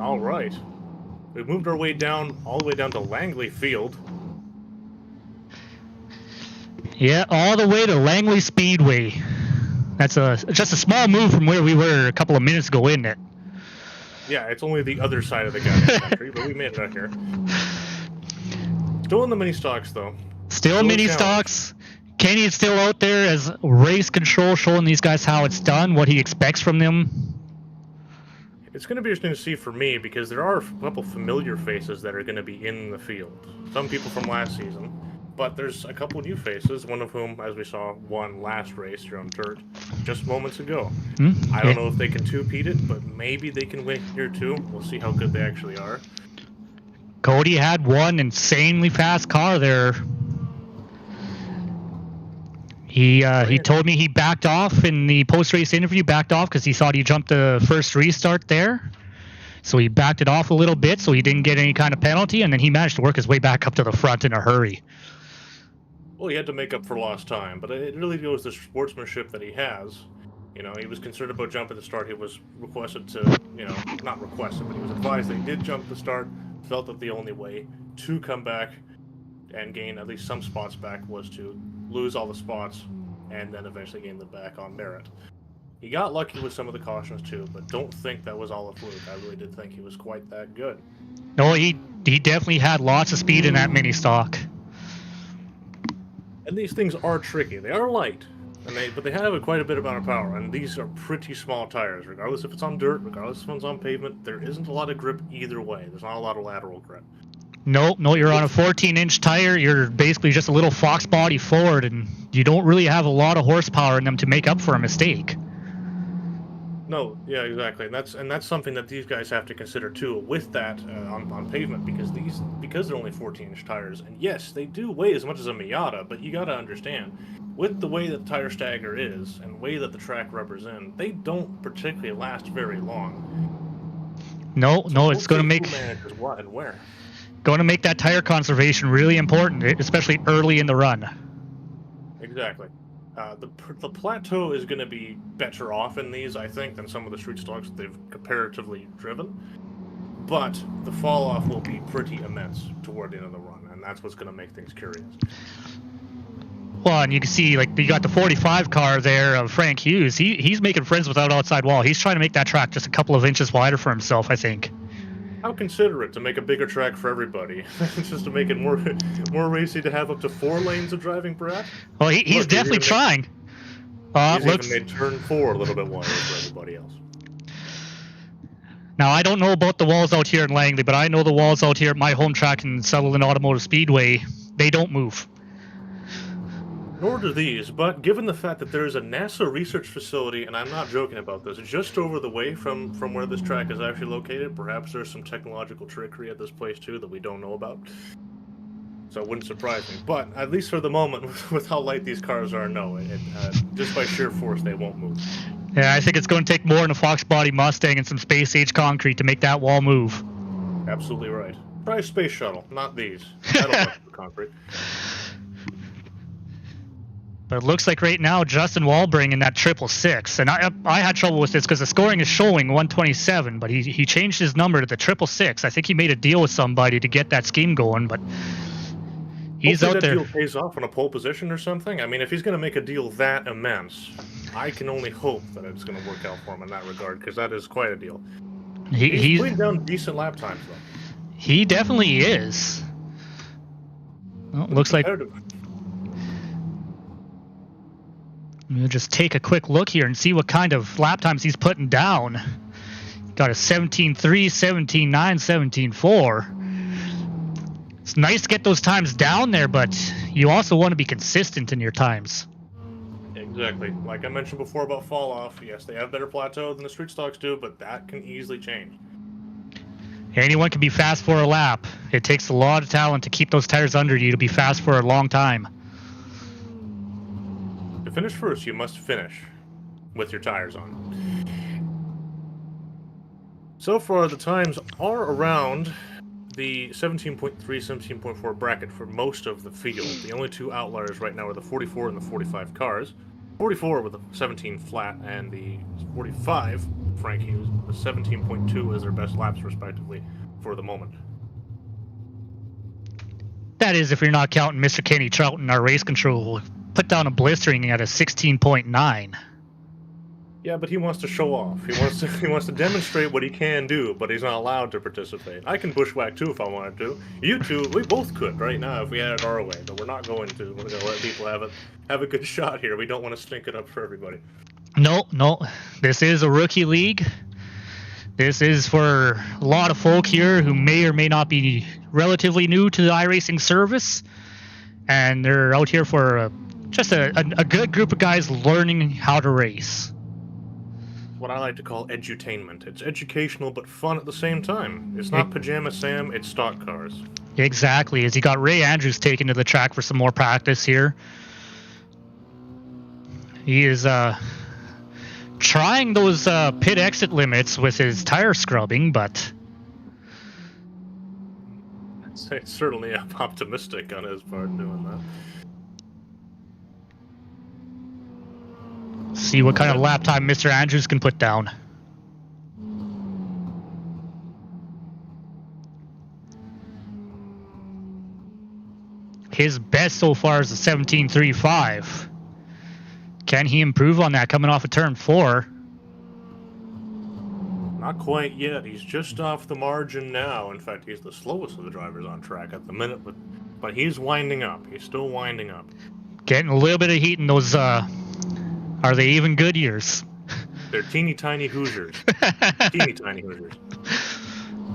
All right. We moved our way down, all the way down to Langley Field. Yeah, all the way to Langley Speedway. That's just a small move from where we were a couple of minutes ago, isn't it? Yeah, it's only the other side of the goddamn country, but we made it out here. Still in the mini stocks, though. Still mini stocks. Kenny is still out there as race control, showing these guys how it's done, what he expects from them. It's going to be interesting to see for me because there are a couple familiar faces that are going to be in the field. Some people from last season, but there's a couple new faces, one of whom, as we saw, won last race here on dirt just moments ago. I don't know if they can two-peat it, but maybe they can win here too. We'll see how good they actually are. Cody had one insanely fast car there. He told me he backed off in the post-race interview, because he thought he jumped the first restart there. So he backed it off a little bit so he didn't get any kind of penalty, and then he managed to work his way back up to the front in a hurry. Well, he had to make up for lost time, but it really goes to the sportsmanship that he has. You know, he was concerned about jumping the start. He was requested to, not requested, but he was advised that he did jump the start, felt that the only way to come back and gain at least some spots back was to lose all the spots and then eventually gain them back on merit. He got lucky with some of the cautions too, but don't think that was all a fluke. I really did think he was quite that good. No, he definitely had lots of speed in that mini stock. And these things are tricky. They are light, but they have quite a bit amount of power, and these are pretty small tires. Regardless if it's on dirt, regardless if it's on pavement, there isn't a lot of grip either way. There's not a lot of lateral grip. No, you're on a 14-inch tire. You're basically just a little fox body forward, and you don't really have a lot of horsepower in them to make up for a mistake. No, yeah, exactly, and that's something that these guys have to consider too. With that on pavement, because they're only 14-inch tires, and yes, they do weigh as much as a Miata, but you got to understand, with the way that the tire stagger is and the way that the track represents, they don't particularly last very long. No, it's going to make what and where. Going to make that tire conservation really important, especially early in the run. Exactly. The plateau is going to be better off in these, I think, than some of the street stocks that they've comparatively driven. But the fall off will be pretty immense toward the end of the run, and that's what's going to make things curious. Well, and you can see, like, you got the 45 car there of Frank Hughes. He's making friends without outside wall. He's trying to make that track just a couple of inches wider for himself, I think. How considerate to make a bigger track for everybody. Just to make it more racy to have up to 4 lanes of driving, perhaps? Well, he's definitely trying. He's even made turn 4 a little bit wider for everybody else. Now, I don't know about the walls out here in Langley, but I know the walls out here at my home track in Sutherland Automotive Speedway, they don't move. Nor do these, but given the fact that there is a NASA research facility, and I'm not joking about this, just over the way from where this track is actually located, perhaps there's some technological trickery at this place too that we don't know about. So it wouldn't surprise me. But at least for the moment, with how light these cars are, no, just by sheer force, they won't move. Yeah, I think it's going to take more than a Fox body Mustang and some space-age concrete to make that wall move. Absolutely right. Try a space shuttle, not these. I don't like the concrete. But it looks like right now Justin Walbring in that 666, and I had trouble with this because the scoring is showing 127, but he changed his number to the 666. I think he made a deal with somebody to get that scheme going, but he's out there. Hopefully that deal pays off on a pole position or something. I mean, if he's going to make a deal that immense, I can only hope that it's going to work out for him in that regard, because that is quite a deal. He's putting down decent lap times, though. He definitely is. Well, looks like... We'll just take a quick look here and see what kind of lap times he's putting down. Got a 17.3, 17.9, 17.4. It's nice to get those times down there, but you also want to be consistent in your times. Exactly. Like I mentioned before about fall off, yes, they have better plateau than the street stocks do, but that can easily change. Anyone can be fast for a lap. It takes a lot of talent to keep those tires under you to be fast for a long time. To finish first, you must finish with your tires on. So far, the times are around the 17.3, 17.4 bracket for most of the field. The only two outliers right now are the 44 and the 45 cars. 44 with a 17 flat and the 45 Frank Hughes, with 17.2 as their best laps, respectively, for the moment. That is, if you're not counting Mr. Kenny Troughton, our race control will put down a blistering at a 16.9. Yeah, but he wants to show off. He wants to demonstrate what he can do, but he's not allowed to participate. I can bushwhack too if I wanted to. You two, we both could right now if we had it our way, but we're not going to. We're going to let people have a good shot here. We don't want to stink it up for everybody. No. This is a rookie league. This is for a lot of folk here who may or may not be relatively new to the iRacing service, and they're out here for just a good group of guys learning how to race. What I like to call edutainment. It's educational but fun at the same time. It's not Pajama Sam, it's stock cars. Exactly, as you got Ray Andrews taken to the track for some more practice here. He is trying those pit exit limits with his tire scrubbing, but it's certainly optimistic on his part doing that. See what kind of lap time Mr. Andrews can put down. His best so far is a 17.35. Can he improve on that coming off of turn 4? Not quite yet. He's just off the margin now. In fact, he's the slowest of the drivers on track at the minute, but he's winding up. He's still winding up. Getting a little bit of heat in those, are they even good years? They're teeny tiny Hoosiers. Teeny tiny Hoosiers.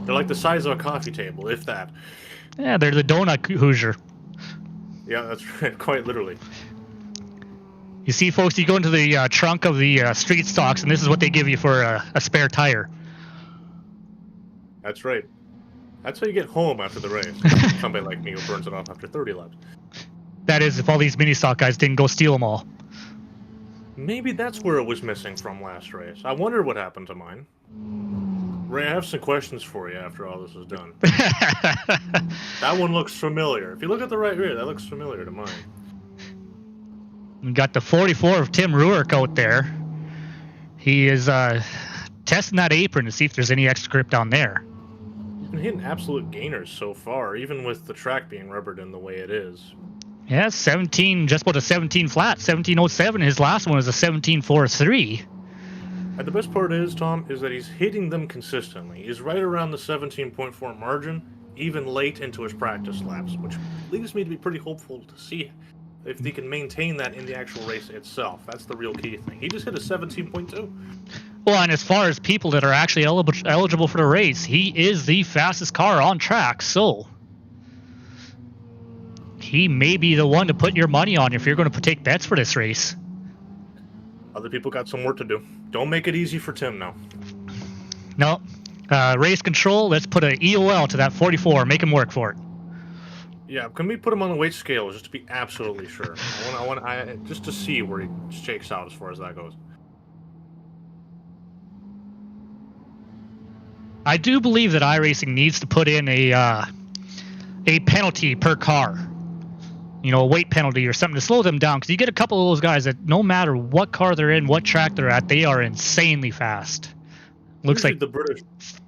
They're like the size of a coffee table, if that. Yeah, they're the donut Hoosier. Yeah, that's right. Quite literally. You see, folks, you go into the trunk of the street stocks, and this is what they give you for a spare tire. That's right. That's how you get home after the race. Somebody like me who burns it off after 30 laps. That is, if all these mini stock guys didn't go steal them all. Maybe that's where it was missing from last race. I wonder what happened to mine. Ray, I have some questions for you after all this is done. That one looks familiar. If you look at the right rear, that looks familiar to mine. We got the 44 of Tim Ruark out there. He is testing that apron to see if there's any extra grip down there. He's been hitting absolute gainers so far, even with the track being rubbered in the way it is. Yeah, 17, just about a 17 flat, 17.07. His last one was a 17.43. And the best part is, Tom, is that he's hitting them consistently. He's right around the 17.4 margin, even late into his practice laps, which leaves me to be pretty hopeful to see if he can maintain that in the actual race itself. That's the real key thing. He just hit a 17.2. Well, and as far as people that are actually eligible for the race, he is the fastest car on track, so he may be the one to put your money on if you're going to take bets for this race. Other people got some work to do. Don't make it easy for Tim now. No. Race control, let's put an EOL to that 44. Make him work for it. Yeah, can we put him on the weight scale just to be absolutely sure? I want just to see where he shakes out as far as that goes. I do believe that iRacing needs to put in a penalty per car. You know, a weight penalty or something to slow them down, because you get a couple of those guys that no matter what car they're in, what track they're at, they are insanely fast. Looks like the British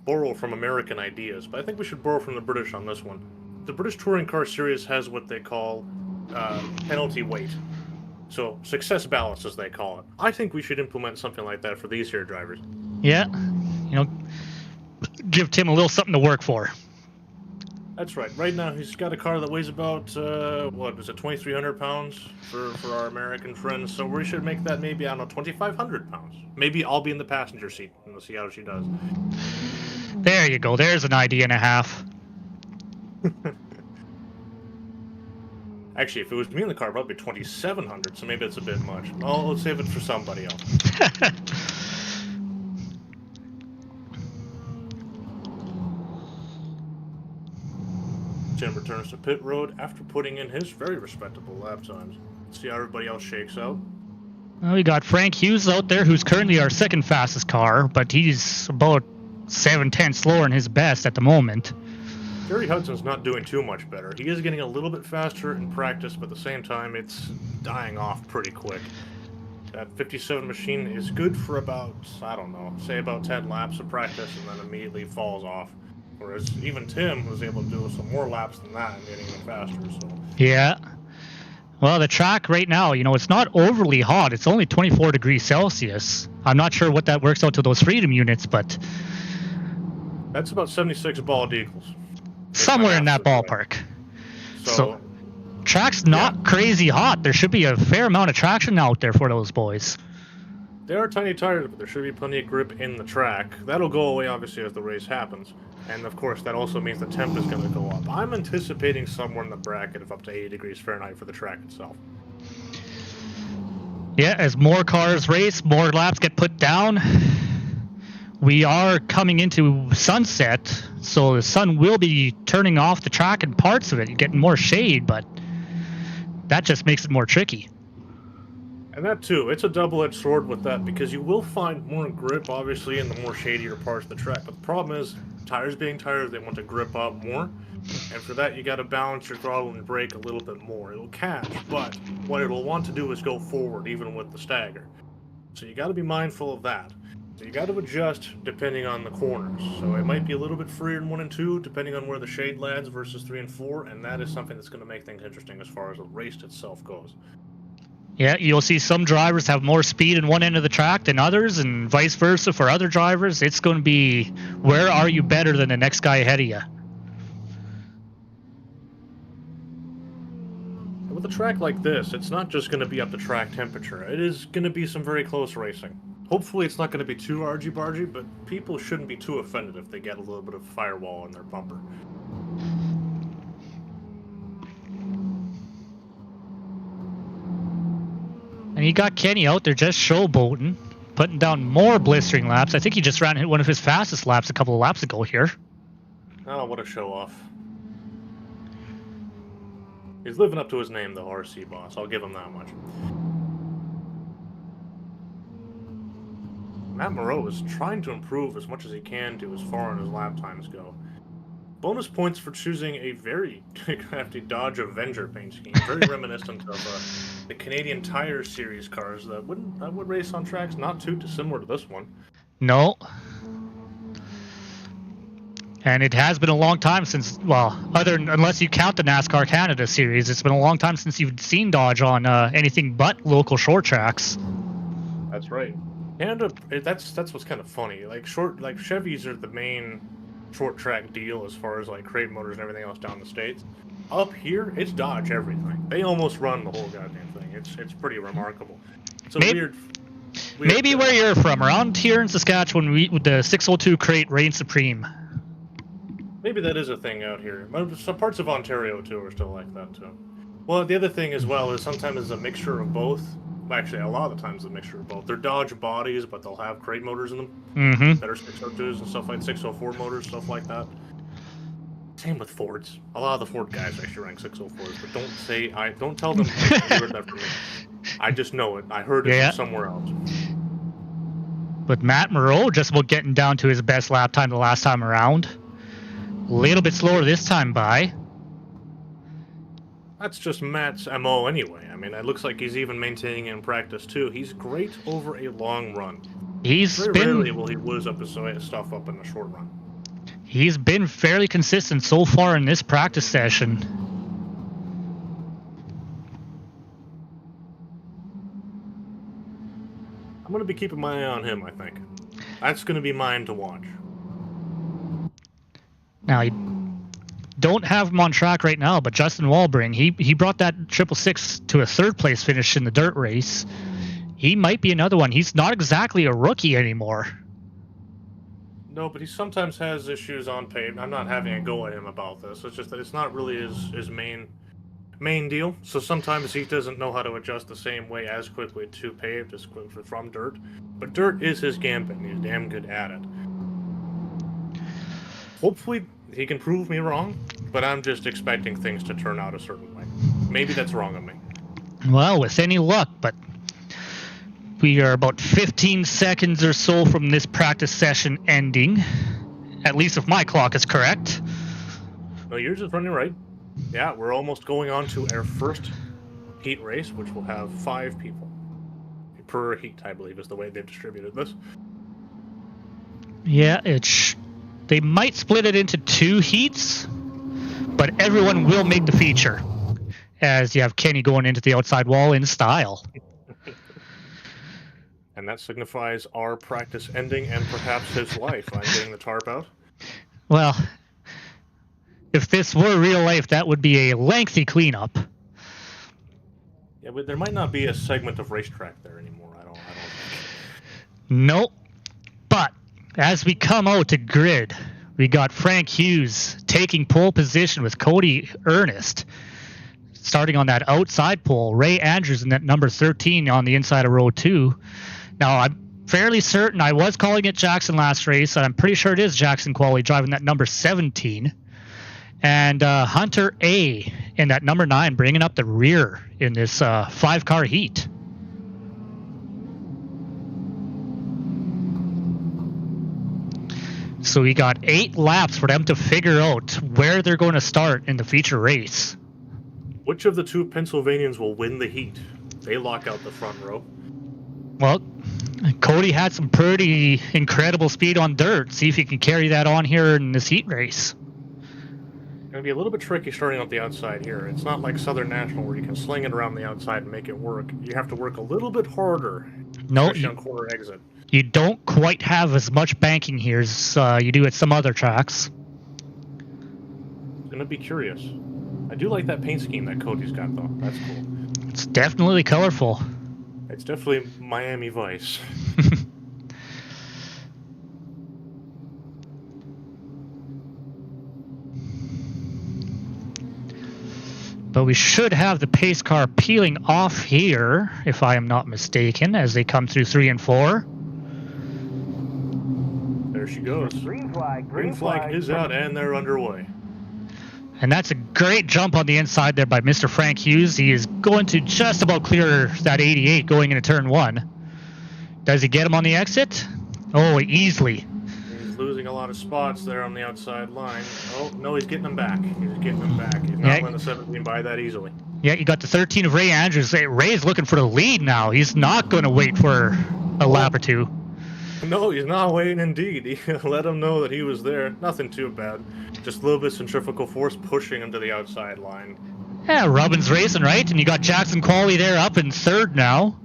borrow from American ideas, but I think we should borrow from the British on this one. The British Touring Car Series has what they call penalty weight. So success balance, as they call it. I think we should implement something like that for these here drivers. Yeah, you know, give Tim a little something to work for. That's right. Right now, he's got a car that weighs about, 2,300 pounds for our American friends. So we should make that maybe, 2,500 pounds. Maybe I'll be in the passenger seat, and we'll see how she does. There you go. There's an idea and a half. Actually, if it was me in the car, probably 2,700, so maybe it's a bit much. Oh, let's save it for somebody else. Tim returns to pit road after putting in his very respectable lap times. Let's see how everybody else shakes out. Well, we got Frank Hughes out there, who's currently our second fastest car, but he's about 7/10 slower in his best at the moment. Gary Hudson's not doing too much better. He is getting a little bit faster in practice, but at the same time, it's dying off pretty quick. That 57 machine is good for about, I don't know, say about 10 laps of practice and then immediately falls off. Whereas even Tim was able to do some more laps than that and getting even faster. So Yeah. Well, the track right now, it's not overly hot. It's only 24 degrees Celsius. I'm not sure what that works out to those freedom units, but that's about 76 bald eagles. somewhere in that ballpark. So track's not crazy hot. There should be a fair amount of traction out there for those boys. They are tiny tires, but there should be plenty of grip in the track. That'll go away, obviously, as the race happens. And, of course, that also means the temp is going to go up. I'm anticipating somewhere in the bracket of up to 80 degrees Fahrenheit for the track itself. Yeah, as more cars race, more laps get put down. We are coming into sunset, so the sun will be turning off the track and parts of it, getting more shade, but that just makes it more tricky. And that too, it's a double-edged sword with that, because you will find more grip, obviously, in the more shadier parts of the track. But the problem is, tires being tires, they want to grip up more. And for that, you got to balance your throttle and brake a little bit more. It'll catch, but what it'll want to do is go forward, even with the stagger. So you got to be mindful of that. So you got to adjust depending on the corners. So it might be a little bit freer in 1 and 2, depending on where the shade lands versus 3 and 4. And that is something that's going to make things interesting as far as the race itself goes. Yeah, you'll see some drivers have more speed in one end of the track than others, and vice versa for other drivers. It's going to be, where are you better than the next guy ahead of you? With a track like this, it's not just going to be up to track temperature. It is going to be some very close racing. Hopefully it's not going to be too argy-bargy, but people shouldn't be too offended if they get a little bit of firewall in their bumper. And you got Kenny out there just showboating, putting down more blistering laps. I think he just ran one of his fastest laps a couple of laps ago here. Oh, what a show-off. He's living up to his name, though, RC Boss. I'll give him that much. Matt Moreau is trying to improve as much as he can do as far as his lap times go. Bonus points for choosing a very crafty Dodge Avenger paint scheme, very reminiscent of the Canadian Tire Series cars that would race on tracks not too dissimilar to this one. No. And it has been a long time since, well, unless you count the NASCAR Canada Series, it's been a long time since you've seen Dodge on anything but local short tracks. That's right. Canada, that's what's kind of funny. Like Chevys are the main short track deal as far as like crate motors and everything else down the States. Up here, it's Dodge everything. They almost run the whole goddamn thing. It's pretty remarkable. It's a weird maybe where you're from, around here in Saskatchewan, the 602 crate reigns supreme. Maybe that is a thing out here. Some parts of Ontario too are still like that too. Well, the other thing as well is sometimes it's a mixture of both. Actually, a lot of the times it's a mixture of both. They're Dodge bodies, but they'll have crate motors in them that are 602s and stuff like 604 motors, stuff like that. Same with Fords. A lot of the Ford guys actually rank 604s, but don't tell them you heard that from me. I just know it. I heard it from somewhere else. But Matt Moreau just about getting down to his best lap time the last time around. A little bit slower this time by. That's just Matt's MO anyway. I mean, it looks like he's even maintaining it in practice too. He's great over a long run. Very rarely will he lose up his stuff up in the short run. He's been fairly consistent so far in this practice session. I'm going to be keeping my eye on him, I think. That's going to be mine to watch. Now, you don't have him on track right now, but Justin Walbring, he brought that 666 to a third place finish in the dirt race. He might be another one. He's not exactly a rookie anymore. No, but he sometimes has issues on pavement. I'm not having a go at him about this. It's just that it's not really his main deal. So sometimes he doesn't know how to adjust the same way as quickly to paved as quickly from dirt. But dirt is his gambit, and he's damn good at it. Hopefully he can prove me wrong, but I'm just expecting things to turn out a certain way. Maybe that's wrong of me. Well, with any luck, but we are about 15 seconds or so from this practice session ending. At least if my clock is correct. No, yours is running right. Yeah, we're almost going on to our first heat race, which will have 5 people. per heat, I believe, is the way they've distributed this. Yeah, they might split it into 2 heats, but everyone will make the feature, as you have Kenny going into the outside wall in style. And that signifies our practice ending and perhaps his life. I'm getting the tarp out. Well, if this were real life, that would be a lengthy cleanup. Yeah, but there might not be a segment of racetrack there anymore. I don't think. Nope. But as we come out to grid, we got Frank Hughes taking pole position with Cody Ernest starting on that outside pole. Ray Andrews in that number 13 on the inside of row 2. Now, I'm fairly certain I was calling it Jackson last race, and I'm pretty sure it is Jackson Qualley driving that number 17. And Hunter A in that number 9 bringing up the rear in this 5-car heat. So we got 8 laps for them to figure out where they're going to start in the feature race. Which of the 2 Pennsylvanians will win the heat? They lock out the front row. Well, Cody had some pretty incredible speed on dirt. See if he can carry that on here in this heat race. It's going to be a little bit tricky starting out the outside here. It's not like Southern National where you can sling it around the outside and make it work. You have to work a little bit harder, especially on corner exit. You don't quite have as much banking here as you do at some other tracks. I'm going to be curious. I do like that paint scheme that Cody's got, though. That's cool. It's definitely colorful. It's definitely Miami Vice. But we should have the pace car peeling off here, if I am not mistaken, as they come through 3 and 4. There she goes. Green flag is out, and they're underway. And that's a great jump on the inside there by Mr. Frank Hughes. He is going to just about clear that 88 going into turn 1. Does he get him on the exit? Oh, easily. He's losing a lot of spots there on the outside line. Oh, no, he's getting them back. He's getting them back. He's not letting the 17 by that easily. Yeah, you got the 13 of Ray Andrews. Ray's looking for the lead now. He's not going to wait for a lap or 2. No, he's not waiting indeed. He let him know that he was there. Nothing too bad. Just a little bit centrifugal force pushing him to the outside line. Yeah, Robin's racing, right? And you got Jackson Qualley there up in 3rd now.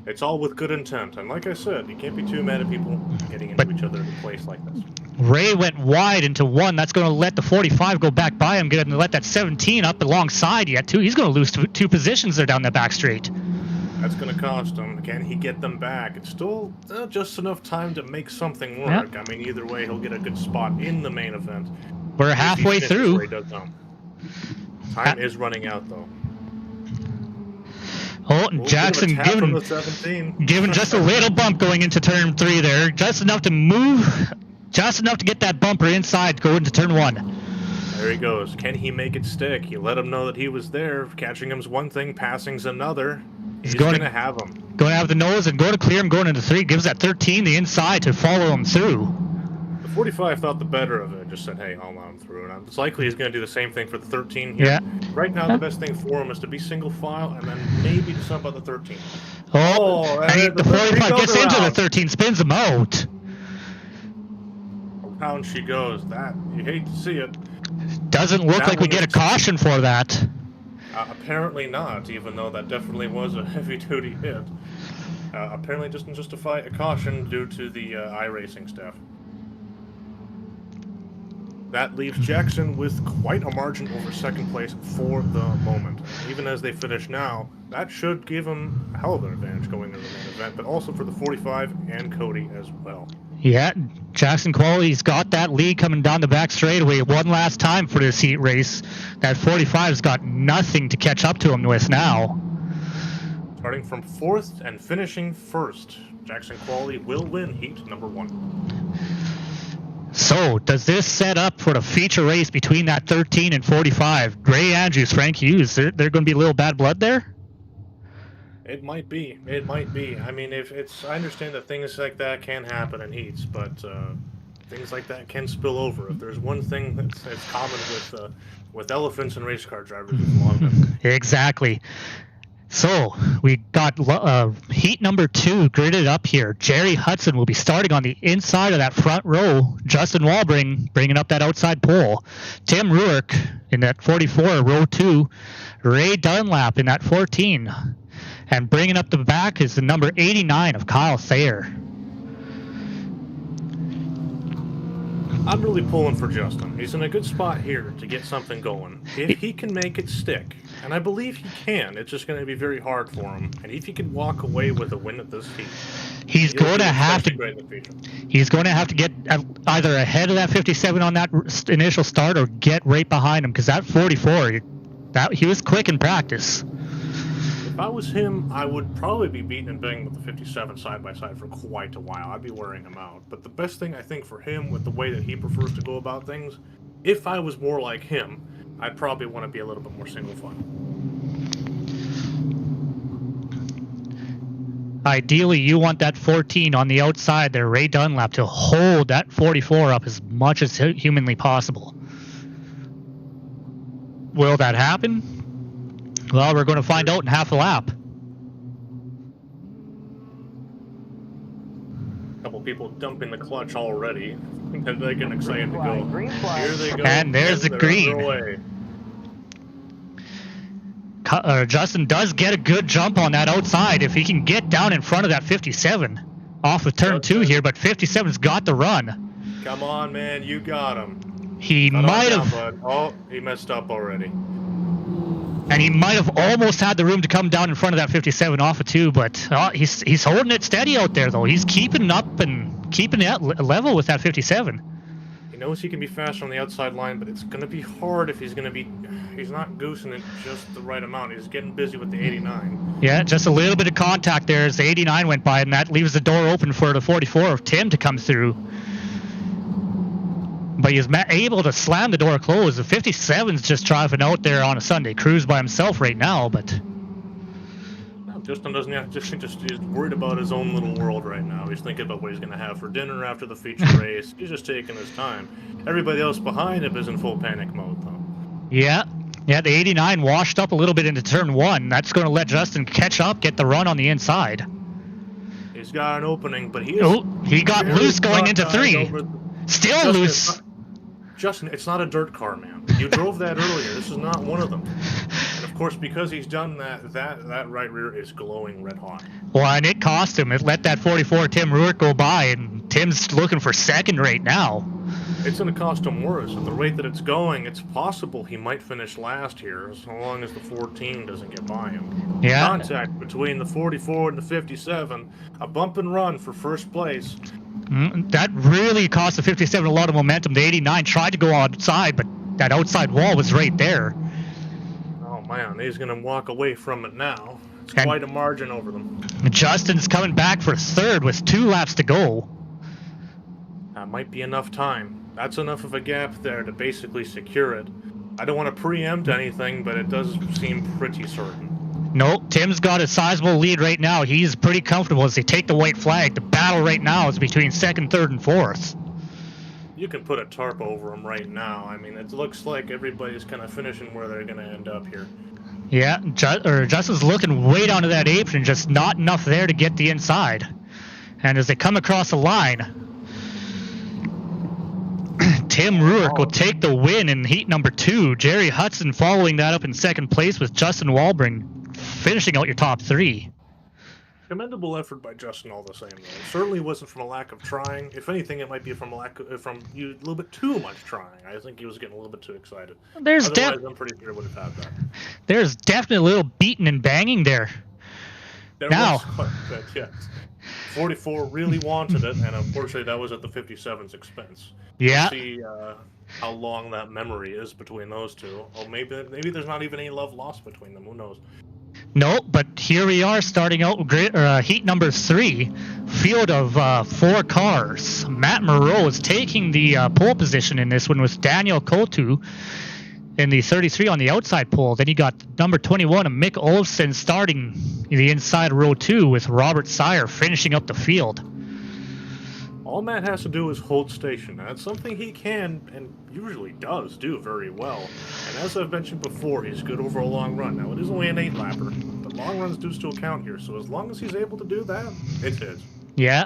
It's all with good intent. And like I said, you can't be too mad at people getting into each other in a place like this. Ray went wide into 1. That's going to let the 45 go back by him. Get him to let that 17 up alongside yet, too. He's going to lose 2 positions there down that back straight. That's going to cost him. Can he get them back? It's still just enough time to make something work. Yep. I mean, either way, he'll get a good spot in the main event. We're halfway through. Time is running out, though. Oh, Jackson giving just a little bump going into turn 3 there. Just enough to move. Just enough to get that bumper inside, go into turn 1. There he goes. Can he make it stick? He let him know that he was there. Catching him's one thing, passing's another. He's going to have him. Going to have the nose and go to clear him going into 3. Gives that 13 the inside to follow him through. The 45 thought the better of it. Just said, hey, I'll let him through. And it's likely he's going to do the same thing for the 13 here. Yeah. Right now, the best thing for him is to be single file and then maybe to stump out the 13. And the 45 gets into the 13, spins him out. Down she goes. That, you hate to see it. Doesn't look like we get a caution for that. Apparently not, even though that definitely was a heavy-duty hit. Apparently doesn't justify a caution due to the iRacing staff. That leaves Jackson with quite a margin over 2nd place for the moment. Even as they finish now, that should give him a hell of an advantage going into the main event, but also for the 45 and Cody as well. Yeah, Jackson Qualley's got that lead coming down the back straightaway one last time for this heat race. That 45's got nothing to catch up to him with now. Starting from 4th and finishing 1st, Jackson Qualley will win heat number 1. So, does this set up for the feature race between that 13 and 45? Ray Andrews, Frank Hughes, they're going to be a little bad blood there? It might be. It might be. I mean, I understand that things like that can happen in heats, but things like that can spill over. If there's one thing that's common with elephants and race car drivers, it's long. Exactly. So we got heat number 2 gridded up here. Jerry Hudson will be starting on the inside of that front row. Justin Walbring bringing up that outside pole. Tim Ruark in that 44, row 2. Ray Dunlap in that 14. And bringing up the back is the number 89 of Kyle Thayer. I'm really pulling for Justin. He's in a good spot here to get something going. If he can make it stick, and I believe he can, it's just going to be very hard for him. And if he can walk away with a win at this heat, he's going to have to get either ahead of that 57 on that initial start or get right behind him, because that 44, he was quick in practice. If I was him, I would probably be beating and banging with the 57 side by side for quite a while. I'd be wearing him out. But the best thing I think for him, with the way that he prefers to go about things, if I was more like him, I'd probably want to be a little bit more single file. Ideally, you want that 14 on the outside there, Ray Dunlap, to hold that 44 up as much as humanly possible. Will that happen? Well, we're going to find out in half a lap. A couple people dumping the clutch already. They're getting excited to go. Here they go. And there's the green. Justin does get a good jump on that outside if he can get down in front of that 57 off of turn 2 here, but 57's got the run. Come on, man, you got him. He might have. Oh, he messed up already. And he might have almost had the room to come down in front of that 57 off of 2, but he's holding it steady out there, though. He's keeping up and keeping it level with that 57. He knows he can be faster on the outside line, but it's going to be hard if he's not goosing it just the right amount. He's getting busy with the 89. Yeah, just a little bit of contact there as the 89 went by, and that leaves the door open for the 44 of Tim to come through. But he's able to slam the door closed. The 57's just driving out there on a Sunday cruise by himself right now, but... Justin doesn't have to, just he's worried about his own little world right now. He's thinking about what he's going to have for dinner after the feature race. He's just taking his time. Everybody else behind him is in full panic mode, though. Yeah, the 89 washed up a little bit into turn 1. That's going to let Justin catch up, get the run on the inside. He's got an opening, but he got loose going into 3. Still loose. Justin, it's not a dirt car, man. You drove that earlier. This is not one of them. And of course, because he's done that right rear is glowing red hot. Well, and it cost him. It let that 44 Tim Ruark go by, and Tim's looking for second right now. It's going to cost him worse. At the rate that it's going, it's possible he might finish last here, as long as the 14 doesn't get by him. Yeah. Contact between the 44 and the 57. A bump and run for first place. That really cost the 57 a lot of momentum. The 89 tried to go outside, but that outside wall was right there. Oh, man, he's going to walk away from it now. It's quite a margin over them. Justin's coming back for third with 2 laps to go. That might be enough time. That's enough of a gap there to basically secure it. I don't want to preempt anything, but it does seem pretty certain. No, Tim's got a sizable lead right now. He's pretty comfortable as they take the white flag. The battle right now is between second, third, and fourth. You can put a tarp over them right now. I mean, it looks like everybody's kind of finishing where they're going to end up here. Yeah, Justin's looking way down to that apron, just not enough there to get the inside. And as they come across the line, Tim Ruark will take the win in heat number 2. Jerry Hudson following that up in second place with Justin Walbring finishing out your top 3. Commendable effort by Justin all the same, though. It certainly wasn't from a lack of trying. If anything, it might be from a little bit too much trying. I think he was getting a little bit too excited. Otherwise, I'm pretty sure he would have had that. There's definitely a little beating and banging there. Was quite a bit, yes. 44 really wanted it, and unfortunately that was at the 57's expense. Yeah. We'll see how long that memory is between those two. Or maybe there's not even any love lost between them. Who knows? No, but here we are starting out heat number 3, field of 4 cars. Matt Moreau is taking the pole position in this one with Daniel Kotu in the 33 on the outside pole. Then you got number 21 of Mick Olofsson starting the inside row 2 with Robert Sire finishing up the field. All Matt has to do is hold station. That's something he can and usually does do very well. And as I've mentioned before, he's good over a long run. Now, it is only an 8-lapper, but long runs do still count here, so as long as he's able to do that, it's his. Yeah.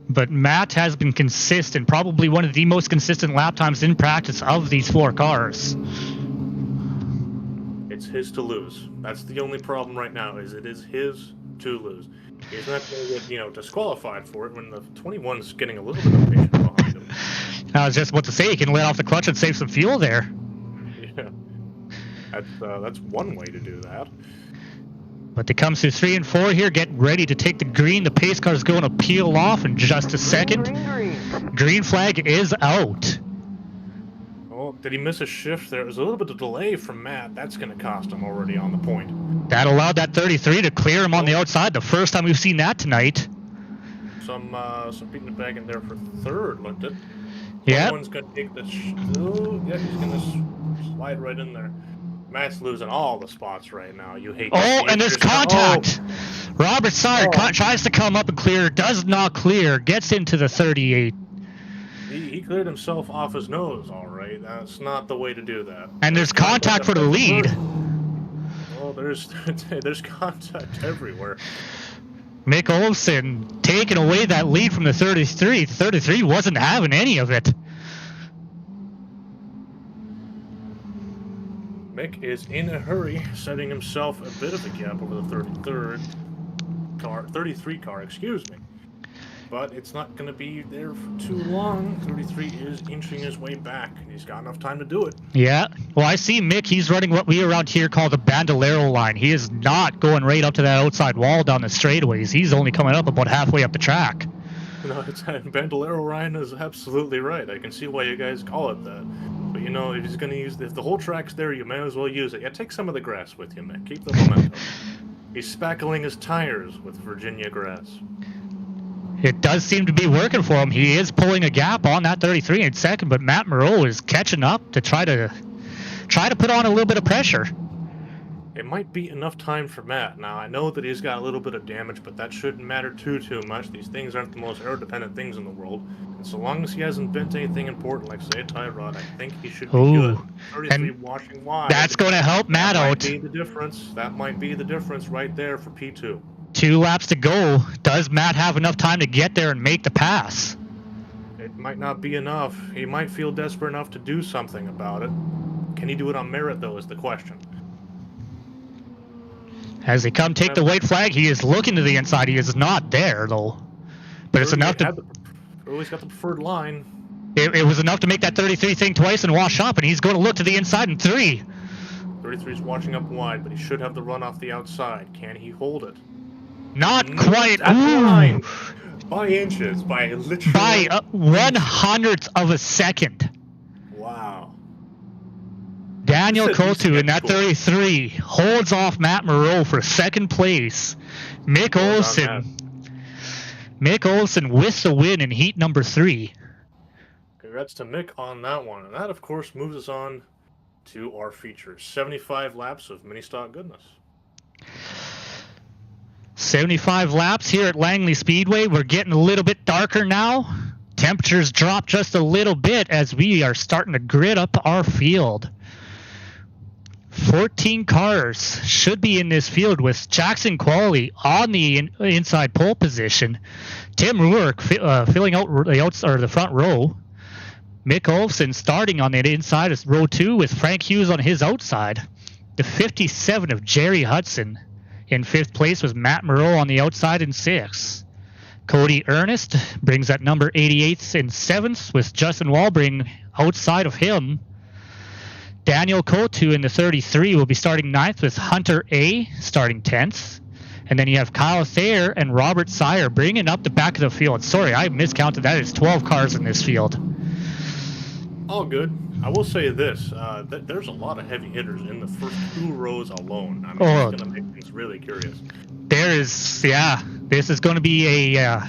But Matt has been consistent, probably one of the most consistent lap times in practice of these 4 cars. It's his to lose. That's the only problem right now, is it is his to lose. He's not going to get, disqualified for it when the 21's getting a little bit impatient behind him. I was just about to say, he can let off the clutch and save some fuel there. Yeah. That's one way to do that. But they come through 3 and 4 here, get ready to take the green. The pace car is going to peel off in just a second. Green flag is out. Oh, did he miss a shift there? There's a little bit of delay from Matt. That's going to cost him already on the point. That allowed that 33 to clear him on the outside. The first time we've seen that tonight. Some beating the bag in there for third, looked it. Yeah. One's going to take the... yeah, he's going to slide right in there. Matt's losing all the spots right now. You hate. Oh, and there's contact. Oh. Robert Sire tries to come up and clear, does not clear, gets into the 38. He cleared himself off his nose, all right. That's not the way to do that. And there's contact for the lead. Oh, there's contact everywhere. Mick Olsen taking away that lead from the 33. 33 wasn't having any of it. Mick is in a hurry, setting himself a bit of a gap over the 33 car, excuse me. But it's not going to be there for too long. 33 is inching his way back. He's got enough time to do it. Yeah. Well, I see Mick. He's running what we around here call the bandolero line. He is not going right up to that outside wall down the straightaways. He's only coming up about halfway up the track. No, bandolero line is absolutely right. I can see why you guys call it that. But if he's going to use, if the whole track's there, you may as well use it. Yeah, take some of the grass with you, Mick. Keep the momentum. He's spackling his tires with Virginia grass. It does seem to be working for him. He is pulling a gap on that 33 in second, but Matt Moreau is catching up to try to put on a little bit of pressure. It might be enough time for Matt. Now, I know that he's got a little bit of damage, but that shouldn't matter too much. These things aren't the most aero-dependent things in the world. And so long as he hasn't bent anything important, like, say, a tie rod, I think he should be good. 33 washing wide. That's going to help Matt out. That might be the difference. That might be the difference right there for P2. 2 laps to go. Does Matt have enough time to get there and make the pass? It might not be enough. He might feel desperate enough to do something about it. Can he do it on merit, though, is the question. As they come take the white flag, he is looking to the inside. He is not there, though. But it's enough to... Always got the preferred line. It was enough to make that 33 thing twice and wash up, and he's going to look to the inside in 3. 33's washing up wide, but he should have the run off the outside. Can he hold it? Not quite. Line. By inches, by literally... By 1/100th of a second. Wow. Daniel Kotu in that 33 holds off Matt Moreau for second place. Mick Olsen with the win in heat number 3. Congrats to Mick on that one. And that, of course, moves us on to our feature. 75 laps of mini stock goodness. 75 laps here at Langley Speedway. We're getting a little bit darker now. Temperatures drop just a little bit as we are starting to grid up our field. 14 cars should be in this field with Jackson Qualley on the inside pole position. Tim Ruark filling out the front row. Mick Olsen starting on the inside of row 2 with Frank Hughes on his outside. The 57 of Jerry Hudson in 5th place with Matt Moreau on the outside in 6th. Cody Ernest brings that number 88th in 7th with Justin Walbring outside of him. Daniel Kotu in the 33 will be starting 9th with Hunter A starting 10th. And then you have Kyle Thayer and Robert Sire bringing up the back of the field. Sorry, I miscounted that. It's 12 cars in this field. All good. I will say this. There's a lot of heavy hitters in the first 2 rows alone. I mean, it's going to make things really curious. This is going to be a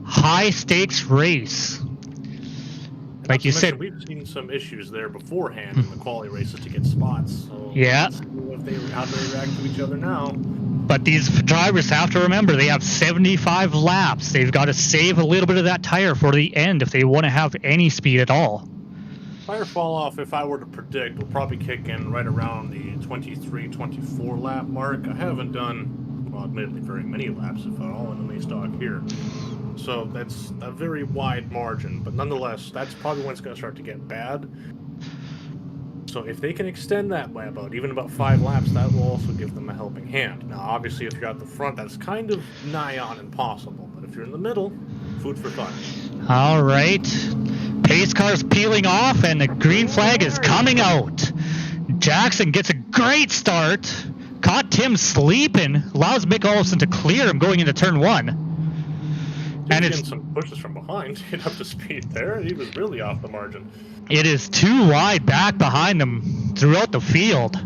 high-stakes race. Like you said, we've seen some issues there beforehand in the quality races to get spots. So yeah. Let's see how they react to each other now. But these drivers have to remember they have 75 laps. They've got to save a little bit of that tire for the end if they want to have any speed at all. Fire fall off, if I were to predict, will probably kick in right around the 23, 24 lap mark. I haven't done, well, admittedly, very many laps, if at all, in the stock here. So that's a very wide margin, but nonetheless, that's probably when it's going to start to get bad. So if they can extend that by even about 5 laps, that will also give them a helping hand. Now, obviously, if you're at the front, that's kind of nigh on impossible. But if you're in the middle, food for thought. All right. Pace car's peeling off, and the green flag is coming out. Jackson gets a great start. Caught Tim sleeping. Allows Mick Olsen to clear him going into turn 1. And it's some pushes from behind. Get up to speed there. He was really off the margin. It is too wide back behind them throughout the field.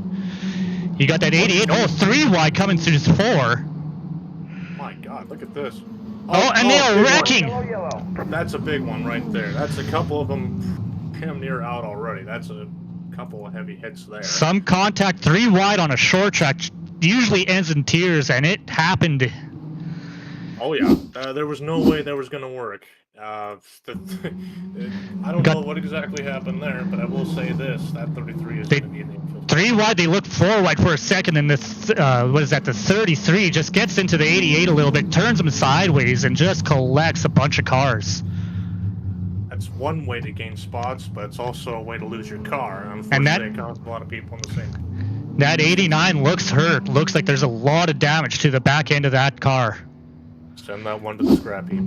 You got that 88. Oh, 3 wide coming through 4. My God, look at this. Oh, and they are wrecking. That's a big one right there. That's a couple of them damn near out already. That's a couple of heavy hits there. Some contact 3 wide on a short track usually ends in tears, and it happened. Oh yeah, there was no way that was going to work. I don't know what exactly happened there, but I will say this: that 33 is going to be in the infield. 3 wide, they look 4 wide for a second, and the 33 just gets into the 88 a little bit, turns them sideways, and just collects a bunch of cars. That's one way to gain spots, but it's also a way to lose your car. Unfortunately, it costs a lot of people in the same. That 89 looks hurt. Looks like there's a lot of damage to the back end of that car. Send that one to the scrap heap.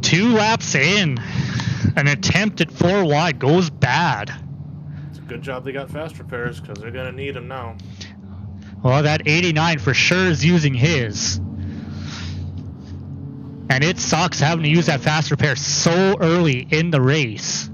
2 laps in, an attempt at 4 wide goes bad. It's a good job they got fast repairs, because they're going to need them now. Well, that 89 for sure is using his. And it sucks having to use that fast repair so early in the race.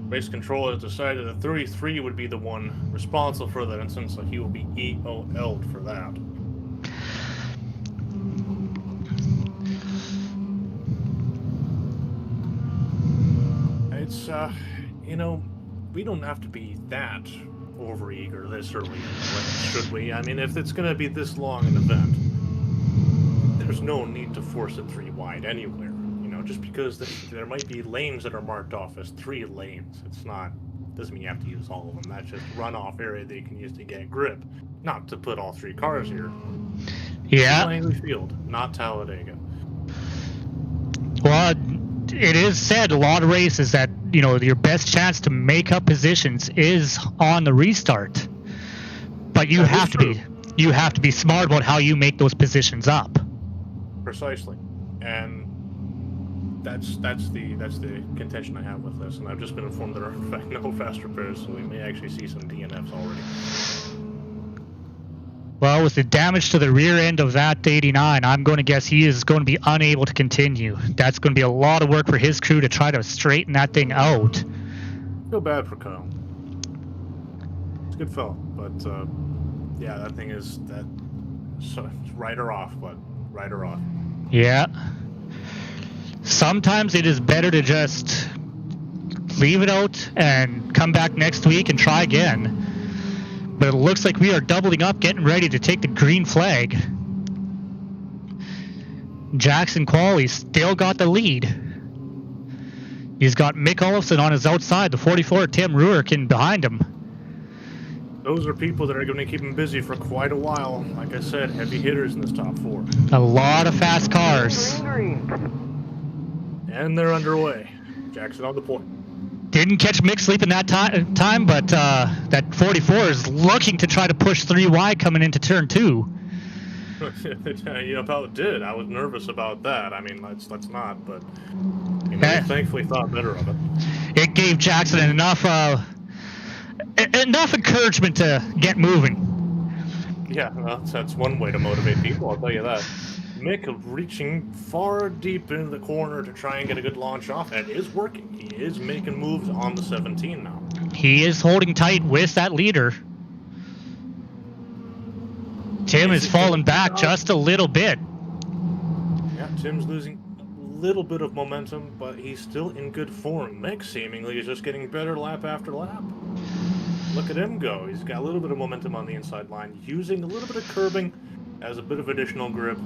Race control has decided that 33 would be the one responsible for that instance, so he will be EOL'd for that. It's, you know, we don't have to be that overeager this early in the race, should we? I mean, if it's going to be this long an event, there's no need to force it 3 wide anywhere. Just because there might be lanes that are marked off as 3 lanes. Doesn't mean you have to use all of them. That's just runoff area that you can use to get grip. Not to put all 3 cars here. Yeah. Langley Field, not Talladega. Well, it is said a lot of races that, your best chance to make up positions is on the restart. But you have to be smart about how you make those positions up. Precisely. And that's the contention I have with this, and I've just been informed there are in fact no fast repairs, so we may actually see some DNFs already. Well, with the damage to the rear end of that 89, I'm going to guess he is going to be unable to continue. That's going to be a lot of work for his crew to try to straighten that thing out. Feel bad for Kyle. He's a good fellow, but yeah, that thing is so write her off, but write her off. Yeah. Sometimes it is better to just leave it out and come back next week and try again. But it looks like we are doubling up, getting ready to take the green flag. Jackson Qualley still got the lead. He's got Mick Olsen on his outside, the 44 Tim Ruerkin behind him. Those are people that are going to keep him busy for quite a while. Like I said, heavy hitters in this top 4. A lot of fast cars. And they're underway. Jackson on the point. Didn't catch Mick sleeping that time, but that 44 is looking to try to push 3 wide coming into turn 2. You about did. I was nervous about that. I mean, let's not, but thankfully thought better of it. It gave Jackson enough encouragement to get moving. Yeah, well, that's one way to motivate people, I'll tell you that. Mick reaching far deep into the corner to try and get a good launch off, and it is working. He is making moves on the 17 now. He is holding tight with that leader. Tim is falling back just a little bit. Yeah, Tim's losing a little bit of momentum, but he's still in good form. Mick seemingly is just getting better lap after lap. look at him go. He's got a little bit of momentum on the inside line, using a little bit of curbing as a bit of additional grip,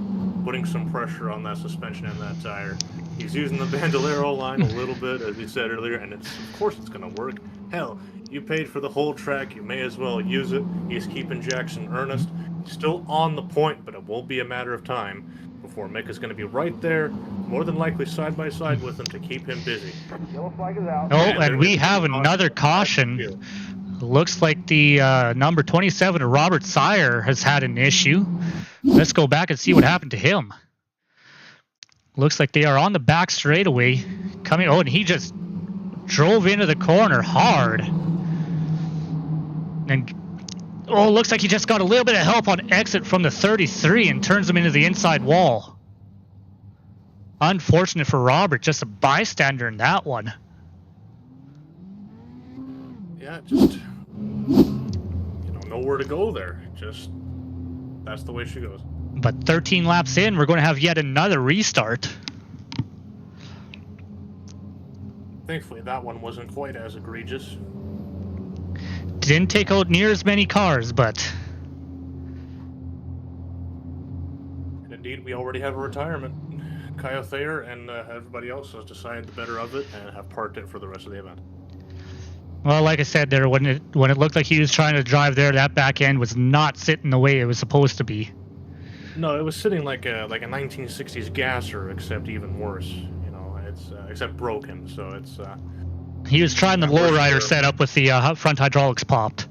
putting some pressure on that suspension and that tire. He's using the Bandolero line a little bit, as he said earlier, and of course it's going to work. Hell, you paid for the whole track, you may as well use it. He's keeping Jackson earnest. Still on the point, but it won't be a matter of time before Mick is going to be right there, more than likely side by side with him to keep him busy. Yellow flag is out. Oh, and we have another caution. Looks like the number 27, Robert Sire, has had an issue. Let's go back and see what happened to him. Looks like they are on the back straightaway. Coming. Oh, and he just drove into the corner hard. And oh, looks like he just got a little bit of help on exit from the 33 and turns him into the inside wall. Unfortunate for Robert, just a bystander in that one. Yeah, just nowhere to go there. Just that's the way she goes. But 13 laps in, we're going to have yet another restart. Thankfully, that one wasn't quite as egregious. Didn't take out near as many cars, but... And indeed, we already have a retirement. Kyle Thayer and everybody else has decided the better of it and have parked it for the rest of the event. Well, like I said there, when it looked like he was trying to drive there, that back end was not sitting the way it was supposed to be. No, it was sitting like a 1960s gasser, except even worse. You know, it's except broken. So it's. He was trying the lowrider setup with the front hydraulics popped.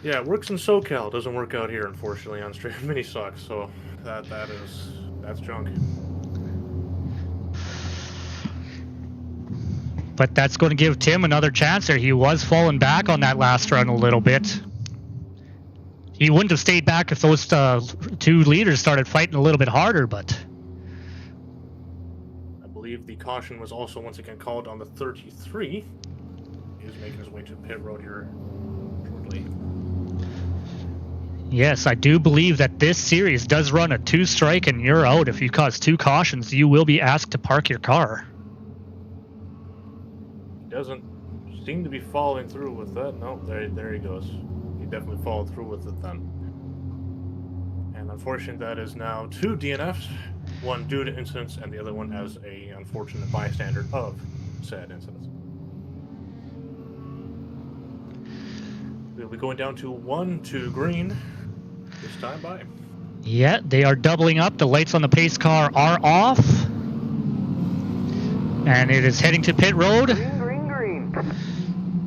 Yeah, it works in SoCal. It doesn't work out here, unfortunately, on straight mini stocks. So that's junk. But that's going to give Tim another chance there. He was falling back on that last run a little bit. He wouldn't have stayed back if those two leaders started fighting a little bit harder, but... I believe the caution was also once again called on the 33. He is making his way to pit road here shortly. Yes, I do believe that this series does run a 2-strike and you're out. If you cause 2 cautions, you will be asked to park your car. Doesn't seem to be following through with that. No, there he goes. He definitely followed through with it then. And unfortunately, that is now 2 DNFs, one due to incidents, and the other one as a unfortunate bystander of said incidents. We'll be going down to 1-2 green this time by. Yeah, they are doubling up. The lights on the pace car are off. And it is heading to pit road.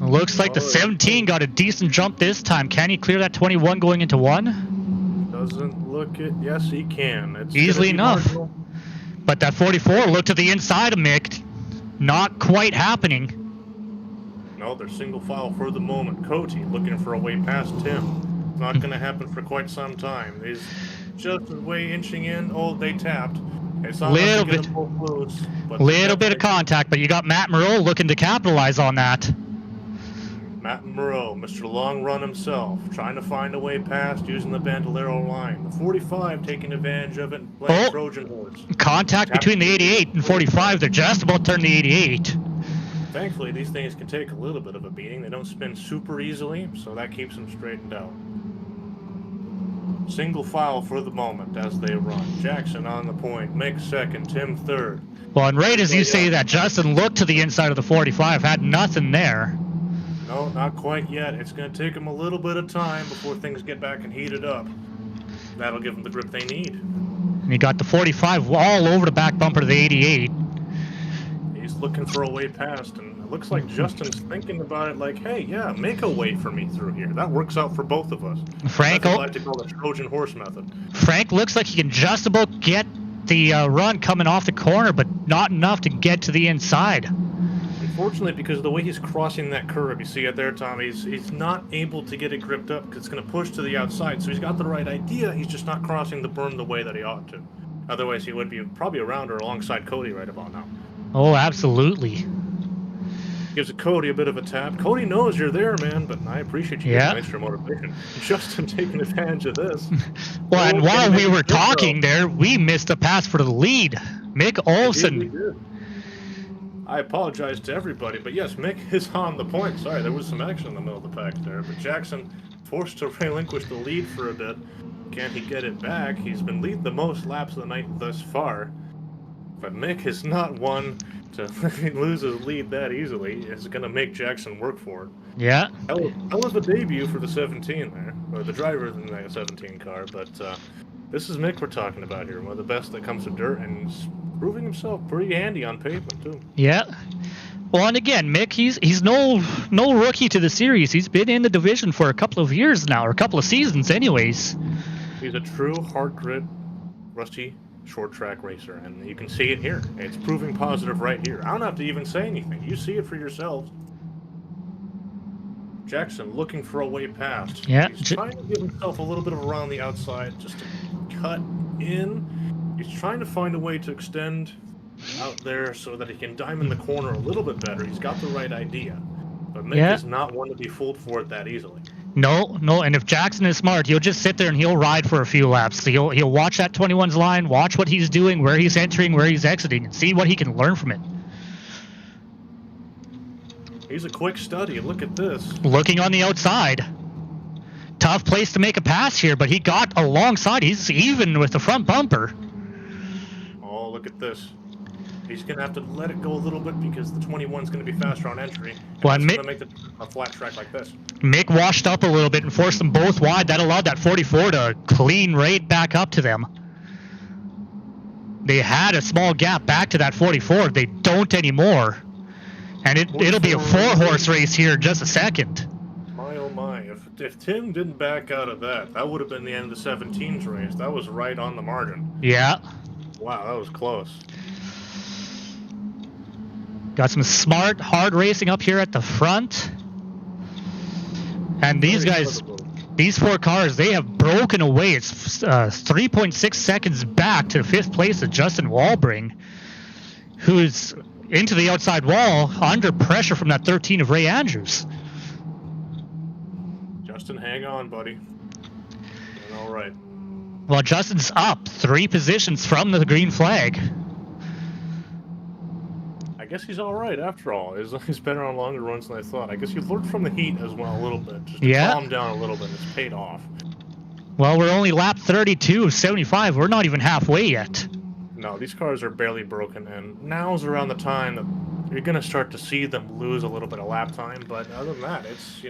Looks like the 17 got a decent jump this time. Can he clear that 21 going into 1? Doesn't look it. Yes, he can. It's easily enough. marginal. But that 44 looked to the inside of Mick. Not quite happening. No, they're single file for the moment. Cody looking for a way past Tim. It's not going to happen for quite some time. He's just way inching in. Oh, they tapped. It's not little bit of contact, but you got Matt Moreau looking to capitalize on that. Matt Moreau, Mr. Long Run himself, trying to find a way past using the Bandolero line. The 45 taking advantage of it and playing Trojan horse. Contact between the 88 and 45. They're just about to turn the 88. Thankfully, these things can take a little bit of a beating. They don't spin super easily, so that keeps them straightened out. Single file for the moment as they run. Jackson on the point, Mick second, Tim third. Well, and right as you say that, Justin looked to the inside of the 45, had nothing there. No, not quite yet. It's going to take him a little bit of time before things get back and heated up. That'll give them the grip they need. And he got the 45 all over the back bumper to the 88. He's looking for a way past, and it looks like Justin's thinking about it like, hey, yeah, make a way for me through here. That works out for both of us. Frank, I like to call the Trojan horse method. Frank looks like he can just about get the run coming off the corner, but not enough to get to the inside. Unfortunately, because of the way he's crossing that curve, you see it there, Tom, he's not able to get it gripped up because it's going to push to the outside. So he's got the right idea. He's just not crossing the berm the way that he ought to. Otherwise, he would be probably around or alongside Cody right about now. Oh, absolutely. Gives Cody a bit of a tap. Cody knows you're there, man, but I appreciate you getting extra motivation. Justin taking advantage of this. Well, and while we were talking there, we missed a pass for the lead. Mick Olsen. I apologize to everybody, but yes, Mick is on the point. Sorry, there was some action in the middle of the pack there, but Jackson forced to relinquish the lead for a bit. Can he get it back? He's been leading the most laps of the night thus far, but Mick is not one to lose his lead that easily. It's going to make Jackson work for it. Yeah. That was the debut for the 17 there, or the driver in the 17 car, but this is Mick we're talking about here, one of the best that comes to dirt, and he's proving himself pretty handy on pavement, too. Yeah. Well, and again, Mick, he's no rookie to the series. He's been in the division for a couple of years now, or a couple of seasons anyways. He's a true hard grit, rusty, short track racer, and you can see it here. It's proving positive right here. I don't have to even say anything. You see it for yourselves. Jackson looking for a way past. Yeah. He's trying to give himself a little bit of a run on the outside just to cut in. He's trying to find a way to extend out there so that he can diamond the corner a little bit better. He's got the right idea. But Mick is not one to be fooled for it that easily. No, and if Jackson is smart, he'll just sit there and he'll ride for a few laps. So he'll watch that 21's line, watch what he's doing, where he's entering, where he's exiting, and see what he can learn from it. He's a quick study. Look at this. Looking on the outside. Tough place to make a pass here, but he got alongside. He's even with the front bumper. Oh, look at this. He's going to have to let it go a little bit because the 21's going to be faster on entry. And well, it's going to make a flat track like this. Mick washed up a little bit and forced them both wide. That allowed that 44 to clean right back up to them. They had a small gap back to that 44. They don't anymore. And it'll be a 4-horse race here in just a second. My oh my. If Tim didn't back out of that, that would have been the end of the 17's race. That was right on the margin. Yeah. Wow, that was close. Got some smart, hard racing up here at the front. And these guys, these 4 cars, they have broken away. It's 3.6 seconds back to 5th place of Justin Walbring, who's into the outside wall under pressure from that 13 of Ray Andrews. Justin, hang on, buddy. Doing all right. Well, Justin's up 3 positions from the green flag. I guess he's all right after all. He's better on longer runs than I thought. I guess he learned from the heat as well a little bit. Just to calm down a little bit. It's paid off. Well, we're only lap 32 of 75. We're not even halfway yet. No, these cars are barely broken, and now's around the time that you're going to start to see them lose a little bit of lap time, but other than that, it's,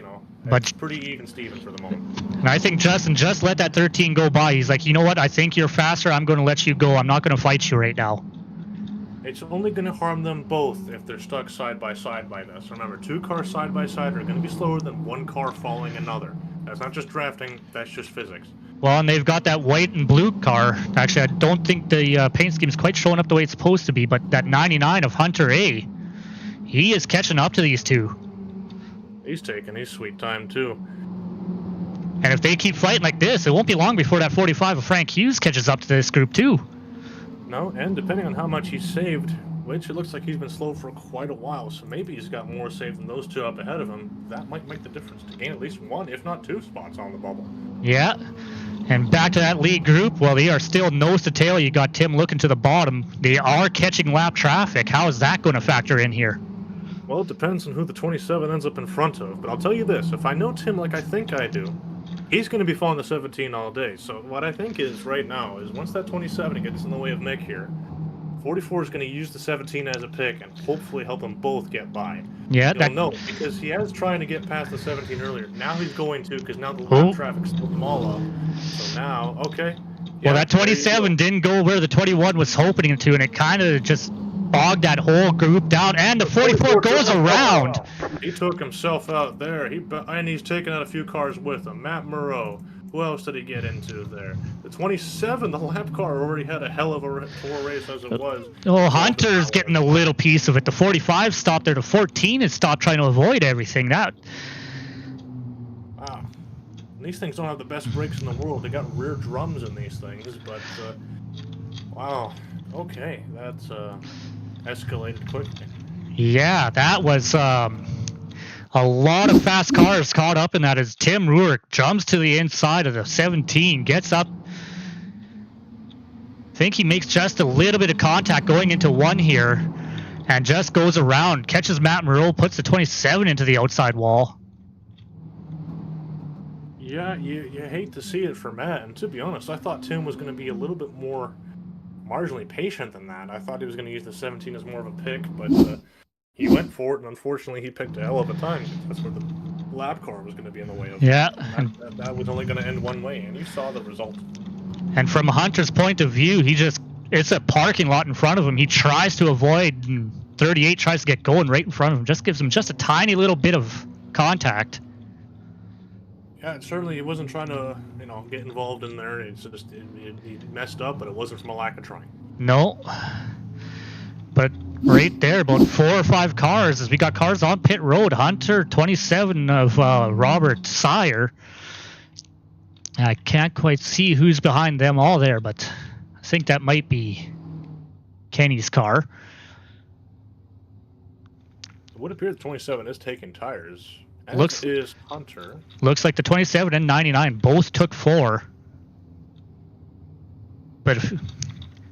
it's pretty even Steven for the moment. And I think Justin just let that 13 go by. He's like, you know what, I think you're faster, I'm going to let you go. I'm not going to fight you right now. It's only going to harm them both if they're stuck side by side by this. Remember, 2 cars side by side are going to be slower than 1 car following another. That's not just drafting, that's just physics. Well, and they've got that white and blue car. Actually, I don't think the paint scheme is quite showing up the way it's supposed to be, but that 99 of Hunter A, he is catching up to these 2. He's taking his sweet time, too. And if they keep fighting like this, it won't be long before that 45 of Frank Hughes catches up to this group, too. No, and depending on how much he's saved, which it looks like he's been slow for quite a while, so maybe he's got more saved than those 2 up ahead of him. That might make the difference to gain at least 1, if not 2 spots on the bubble. Yeah. And back to that lead group, well, they are still nose to tail. You got Tim looking to the bottom. They are catching lap traffic. How is that going to factor in here? Well, it depends on who the 27 ends up in front of, but I'll tell you this, if I know Tim like I think I do, he's going to be following the 17 all day. So what I think is right now is once that 27 gets in the way of Mick here, 44 is going to use the 17 as a pick and hopefully help them both get by. Yeah, You'll know because he has trying to get past the 17 earlier. Now he's going to because now the lap traffic split them all up. So now, okay. Yeah, well, that 27 didn't go where the 21 was hoping it to, and it kind of just bogged that whole group down. And the 44 goes around. He took himself out there. And he's taken out a few cars with him. Matt Moreau. Who else did he get into there? The 27, the lap car, already had a hell of a tour race as it was. Oh, Hunter's getting a little piece of it. The 45 stopped there. The 14 has stopped trying to avoid everything. Wow. These things don't have the best brakes in the world. They got rear drums in these things, but wow. Okay, that's escalated quickly. Yeah, that was a lot of fast cars caught up in that as Tim Ruark jumps to the inside of the 17, gets up. I think he makes just a little bit of contact going into 1 here. And just goes around, catches Matt Moreau, puts the 27 into the outside wall. Yeah, you hate to see it for Matt, and to be honest, I thought Tim was going to be a little bit more marginally patient than that. I thought he was going to use the 17 as more of a pick, but he went for it, and unfortunately he picked a hell of a time. That's where the lap car was going to be in the way of. Yeah. That was only going to end one way, and you saw the result. And from Hunter's point of view, it's a parking lot in front of him. He tries to avoid, and 38 tries to get going right in front of him. Just gives him just a tiny little bit of contact. Yeah, certainly he wasn't trying to, get involved in there. It's just he messed up, but it wasn't from a lack of trying. No. But right there, about 4 or 5 cars, as we got cars on pit road. Hunter, 27 of Robert Sire. I can't quite see who's behind them all there, but I think that might be Kenny's car. It would appear the 27 is taking tires. Is Hunter. Looks like the 27 and 99 both took 4. But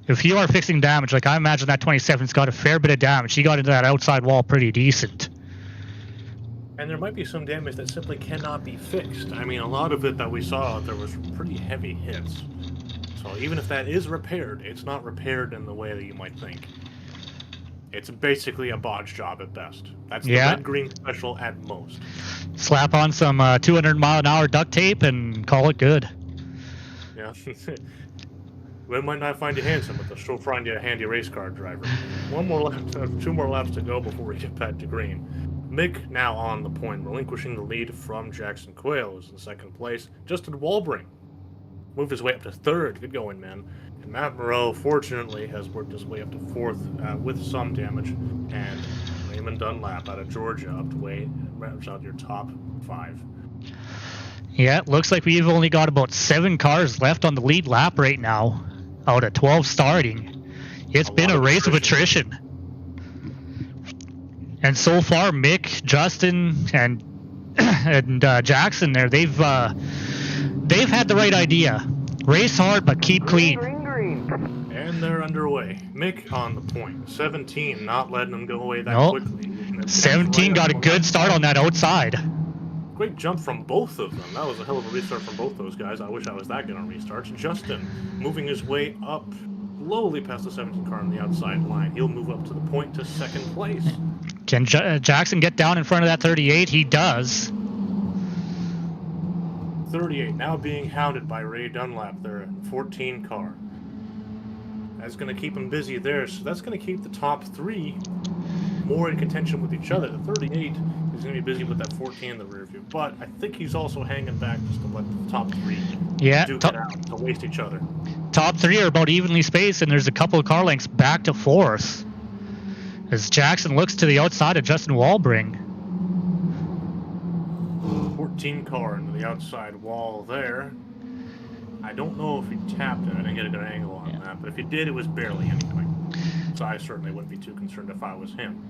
if you are fixing damage, like I imagine that 27's got a fair bit of damage. He got into that outside wall pretty decent. And there might be some damage that simply cannot be fixed. I mean, a lot of it that we saw, there was pretty heavy hits. So even if that is repaired, it's not repaired in the way that you might think. It's basically a bodge job at best. That's the red-green special at most. Slap on some 200-mile-an-hour duct tape and call it good. Yeah. We might not find you handsome, but they'll still find you a handy race car driver. 2 more laps to go before we get back to green. Mick now on the point, relinquishing the lead from Jackson Quayle, who's in second place. Justin Walbring moved his way up to 3rd. Good going, man. And Matt Moreau, fortunately, has worked his way up to 4th with some damage. And Raymond Dunlap out of Georgia up to rounds out your top 5. Yeah, it looks like we've only got about 7 cars left on the lead lap right now, out of 12 starting. It's been a race of attrition. And so far, Mick, Justin, and Jackson there, they've had the right idea. Race hard, but keep clean. And they're underway. Mick on the point. 17, not letting them go away that quickly. 17 got a good start on that outside. Great jump from both of them. That was a hell of a restart from both those guys. I wish I was that good on restarts. Justin moving his way up slowly past the 17 car on the outside line. He'll move up to the point to 2nd place. Can Jackson get down in front of that 38? He does. 38 now being hounded by Ray Dunlap, their 14 car. That's going to keep him busy there, so that's going to keep the top 3 more in contention with each other. The 38 is going to be busy with that 14 in the rear view, but I think he's also hanging back just to let the top 3 duke it out, to waste each other. Top 3 are about evenly spaced, and there's a couple of car lengths back to 4th. As Jackson looks to the outside of Justin Walbring. 14 car into the outside wall there. I don't know if he tapped it. I didn't get a good angle on that, but if he did, it was barely anything. So I certainly wouldn't be too concerned if I was him.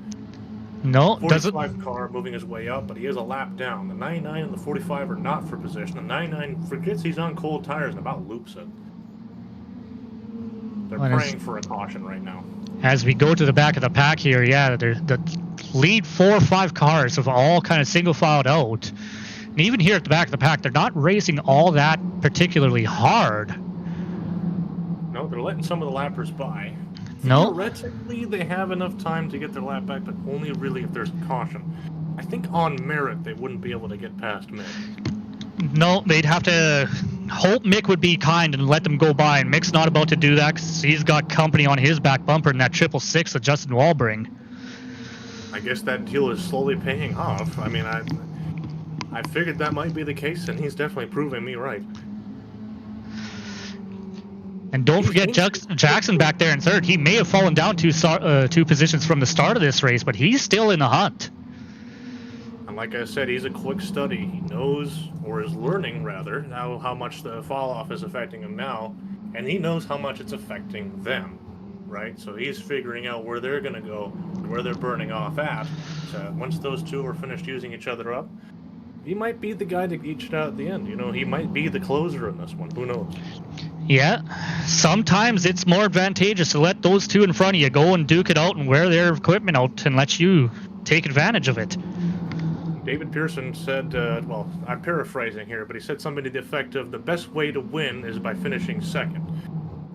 No, 45 car moving his way up, but he is a lap down. The 99 and the 45 are not for position. The 99 forgets he's on cold tires and about loops it. They're praying for a caution right now. As we go to the back of the pack here, the lead 4 or 5 cars have all kind of single filed out. And even here at the back of the pack, they're not racing all that particularly hard. No, they're letting some of the lappers by. No. Theoretically, they have enough time to get their lap back, but only really if there's caution. I think on merit, they wouldn't be able to get past Mick. No, they'd have to hope Mick would be kind and let them go by, and Mick's not about to do that because he's got company on his back bumper in that 666 of Justin Walbring. I guess that deal is slowly paying off. I mean, I figured that might be the case, and he's definitely proving me right. And don't forget Jackson back there in 3rd. He may have fallen down 2 positions from the start of this race, but he's still in the hunt. And like I said, he's a quick study. He knows, or is learning rather, now how much the fall off is affecting him now, and he knows how much it's affecting them, right? So he's figuring out where they're going to go, where they're burning off at. So once those 2 are finished using each other up, he might be the guy to each it out at the end. He might be the closer in this one. Who knows? Yeah, sometimes it's more advantageous to let those two in front of you go and duke it out and wear their equipment out and let you take advantage of it. David Pearson said, well, I'm paraphrasing here, but he said something to the effect of the best way to win is by finishing second,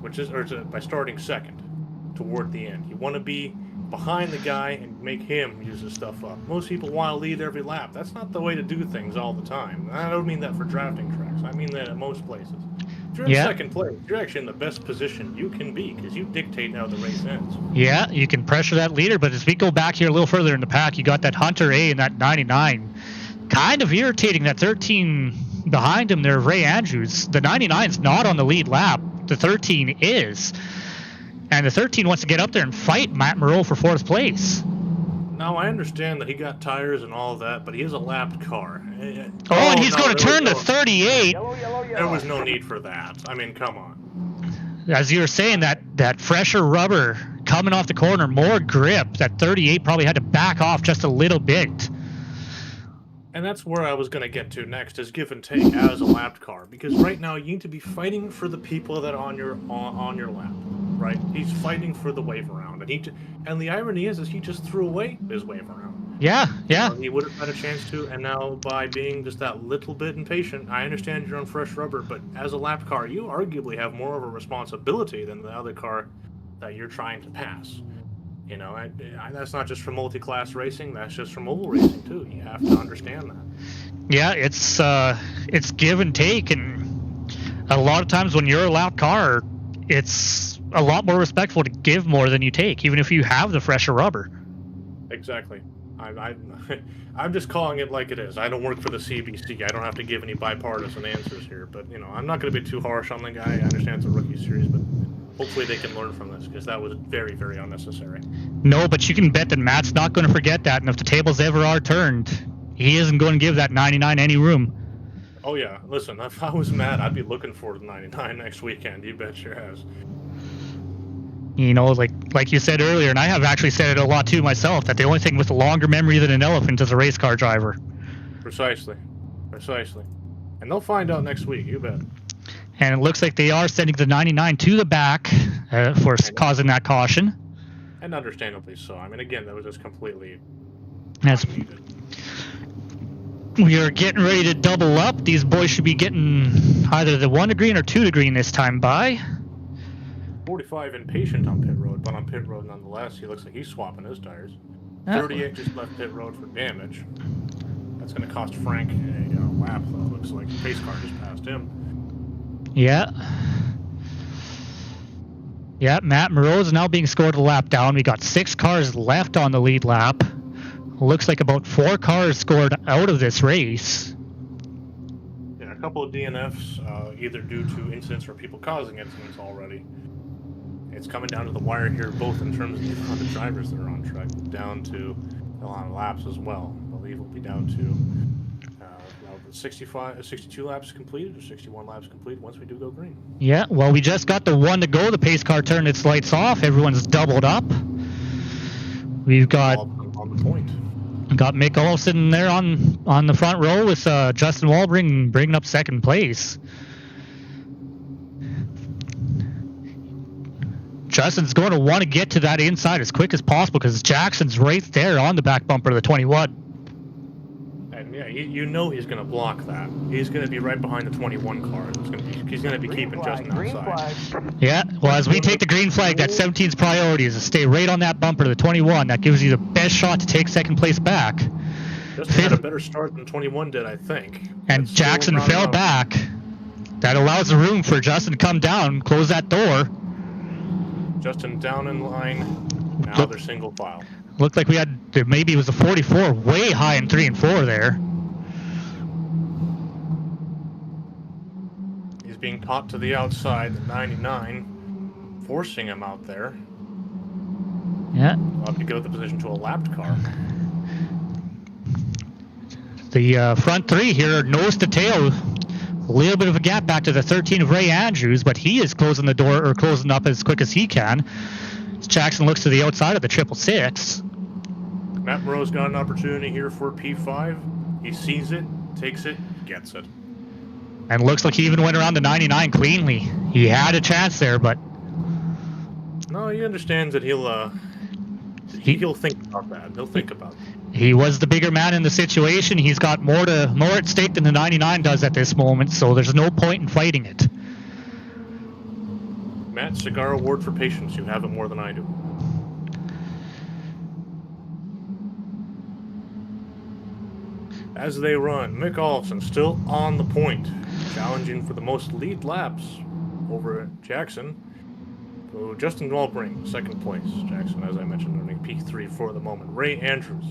by starting second toward the end. You want to be behind the guy and make him use his stuff up. Most people want to lead every lap. That's not the way to do things all the time. I don't mean that for drafting tracks. I mean that at most places. If you're in second place, you're actually in the best position you can be because you dictate how the race ends. Yeah, you can pressure that leader, but as we go back here a little further in the pack, you got that Hunter A and that 99. Kind of irritating that 13 behind him there, Ray Andrews. The 99's not on the lead lap. The 13 is. And the 13 wants to get up there and fight Matt Moreau for 4th place. Now, I understand that he got tires and all of that, but he is a lapped car. And he's going to turn to 38. There was no need for that. I mean, come on. As you were saying, that fresher rubber coming off the corner, more grip. That 38 probably had to back off just a little bit. And that's where I was going to get to next, is give and take as a lapped car. Because right now, you need to be fighting for the people that are on your lap. Right? He's fighting for the wave around. And the irony is he just threw away his wave around. Yeah. He would have had a chance to, and now by being just that little bit impatient, I understand you're on fresh rubber, but as a lapped car, you arguably have more of a responsibility than the other car that you're trying to pass. You know, that's not just for multi-class racing, that's just for mobile racing too. You have to understand that. Yeah, it's give and take, and a lot of times when you're a lapped car, it's a lot more respectful to give more than you take, even if you have the fresher rubber. Exactly. I'm just calling it like it is. I don't work for the CBC. I don't have to give any bipartisan answers here. But, you know, I'm not going to be too harsh on the guy. I understand it's a rookie series, but hopefully they can learn from this because that was very, very unnecessary. No, but you can bet that Matt's not going to forget that. And if the tables ever are turned, he isn't going to give that 99 any room. Oh, yeah. Listen, if I was Matt, I'd be looking for the 99 next weekend. You bet your ass. You know, like you said earlier, and I have actually said it a lot too myself, that the only thing with a longer memory than an elephant is a race car driver. Precisely. And they'll find out next week, you bet. And it looks like they are sending the 99 to the back for causing that caution. And understandably so. I mean, again, that was just completely unneeded. We are getting ready to double up. These boys should be getting either the 1 to green or 2 to green this time by. 45 impatient on pit road, but on pit road nonetheless. He looks like he's swapping his tires. 38 just left pit road for damage. That's going to cost Frank a lap, though. Looks like the pace car just passed him. Yeah. Yeah, Matt Moreau is now being scored a lap down. We got 6 cars left on the lead lap. Looks like about 4 cars scored out of this race. Yeah, a couple of DNFs, either due to incidents or people causing incidents already. It's coming down to the wire here, both in terms of the drivers that are on track, down to a lot of laps as well. I believe we'll be down to 62 laps completed or 61 laps complete once we do go green. Yeah, well, we just got the 1 to go. The pace car turned its lights off. Everyone's doubled up. We've got on the point. Got Mick Olsen there on the front row with Justin Walbring bringing up 2nd place. Justin's going to want to get to that inside as quick as possible because Jackson's right there on the back bumper of the 21. And yeah, you know he's going to block that. He's going to be right behind the 21 car. He's going to be keeping Justin outside. Yeah, well, as we take the green flag, that 17's priority is to stay right on that bumper of the 21. That gives you the best shot to take 2nd place back. Justin had a better start than 21 did, I think. And Jackson fell back. That allows the room for Justin to come down, close that door. Justin down in line. Now they're single file. Looked like we had, maybe it was a 44 way high in 3 and 4 there. He's being caught to the outside, the 99, forcing him out there. Yeah. We'll have to go the position to a lapped car. The front 3 here are nose to tail. A little bit of a gap back to the 13 of Ray Andrews, but he is closing the door, or closing up as quick as he can. Jackson looks to the outside of the 666. Matt Moreau's got an opportunity here for P5. He sees it, takes it, gets it. And looks like he even went around the 99 cleanly. He had a chance there, but No, he understands that he'll think about that. He'll think about it. he was the bigger man in the situation. He's got more at stake than the 99 does at this moment, so there's no point in fighting it. Matt, cigar award for patience. You have it more than I do. As they run, Mick Olofsson still on the point, challenging for the most lead laps over Jackson. So Justin Walbring, second place. Jackson, as I mentioned, running P3 for the moment. Ray Andrews,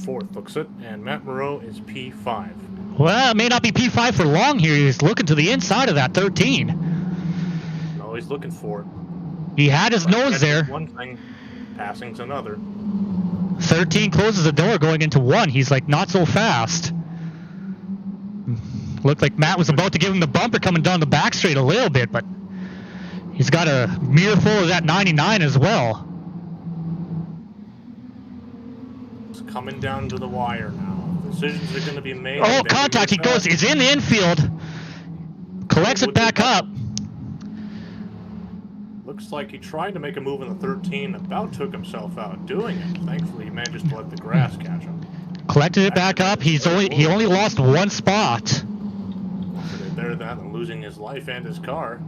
fourth, looks it, and Matt Moreau is P5. Well, it may not be P5 for long here. He's looking to the inside of that 13. No, he's looking for it. He had his nose there. One thing, passing's another. 13 closes the door going into 1. He's like, not so fast. Looked like Matt was about to give him the bumper coming down the back straight a little bit, but he's got a mirror full of that 99 as well. It's coming down to the wire now. Decisions are going to be made. Oh, contact. He goes. He's in the infield. Collects it back up. Looks like he tried to make a move in the 13, about took himself out doing it. Thankfully, he manages to let the grass catch him. Collected it back up. He only lost one spot. There, that and losing his life and his car.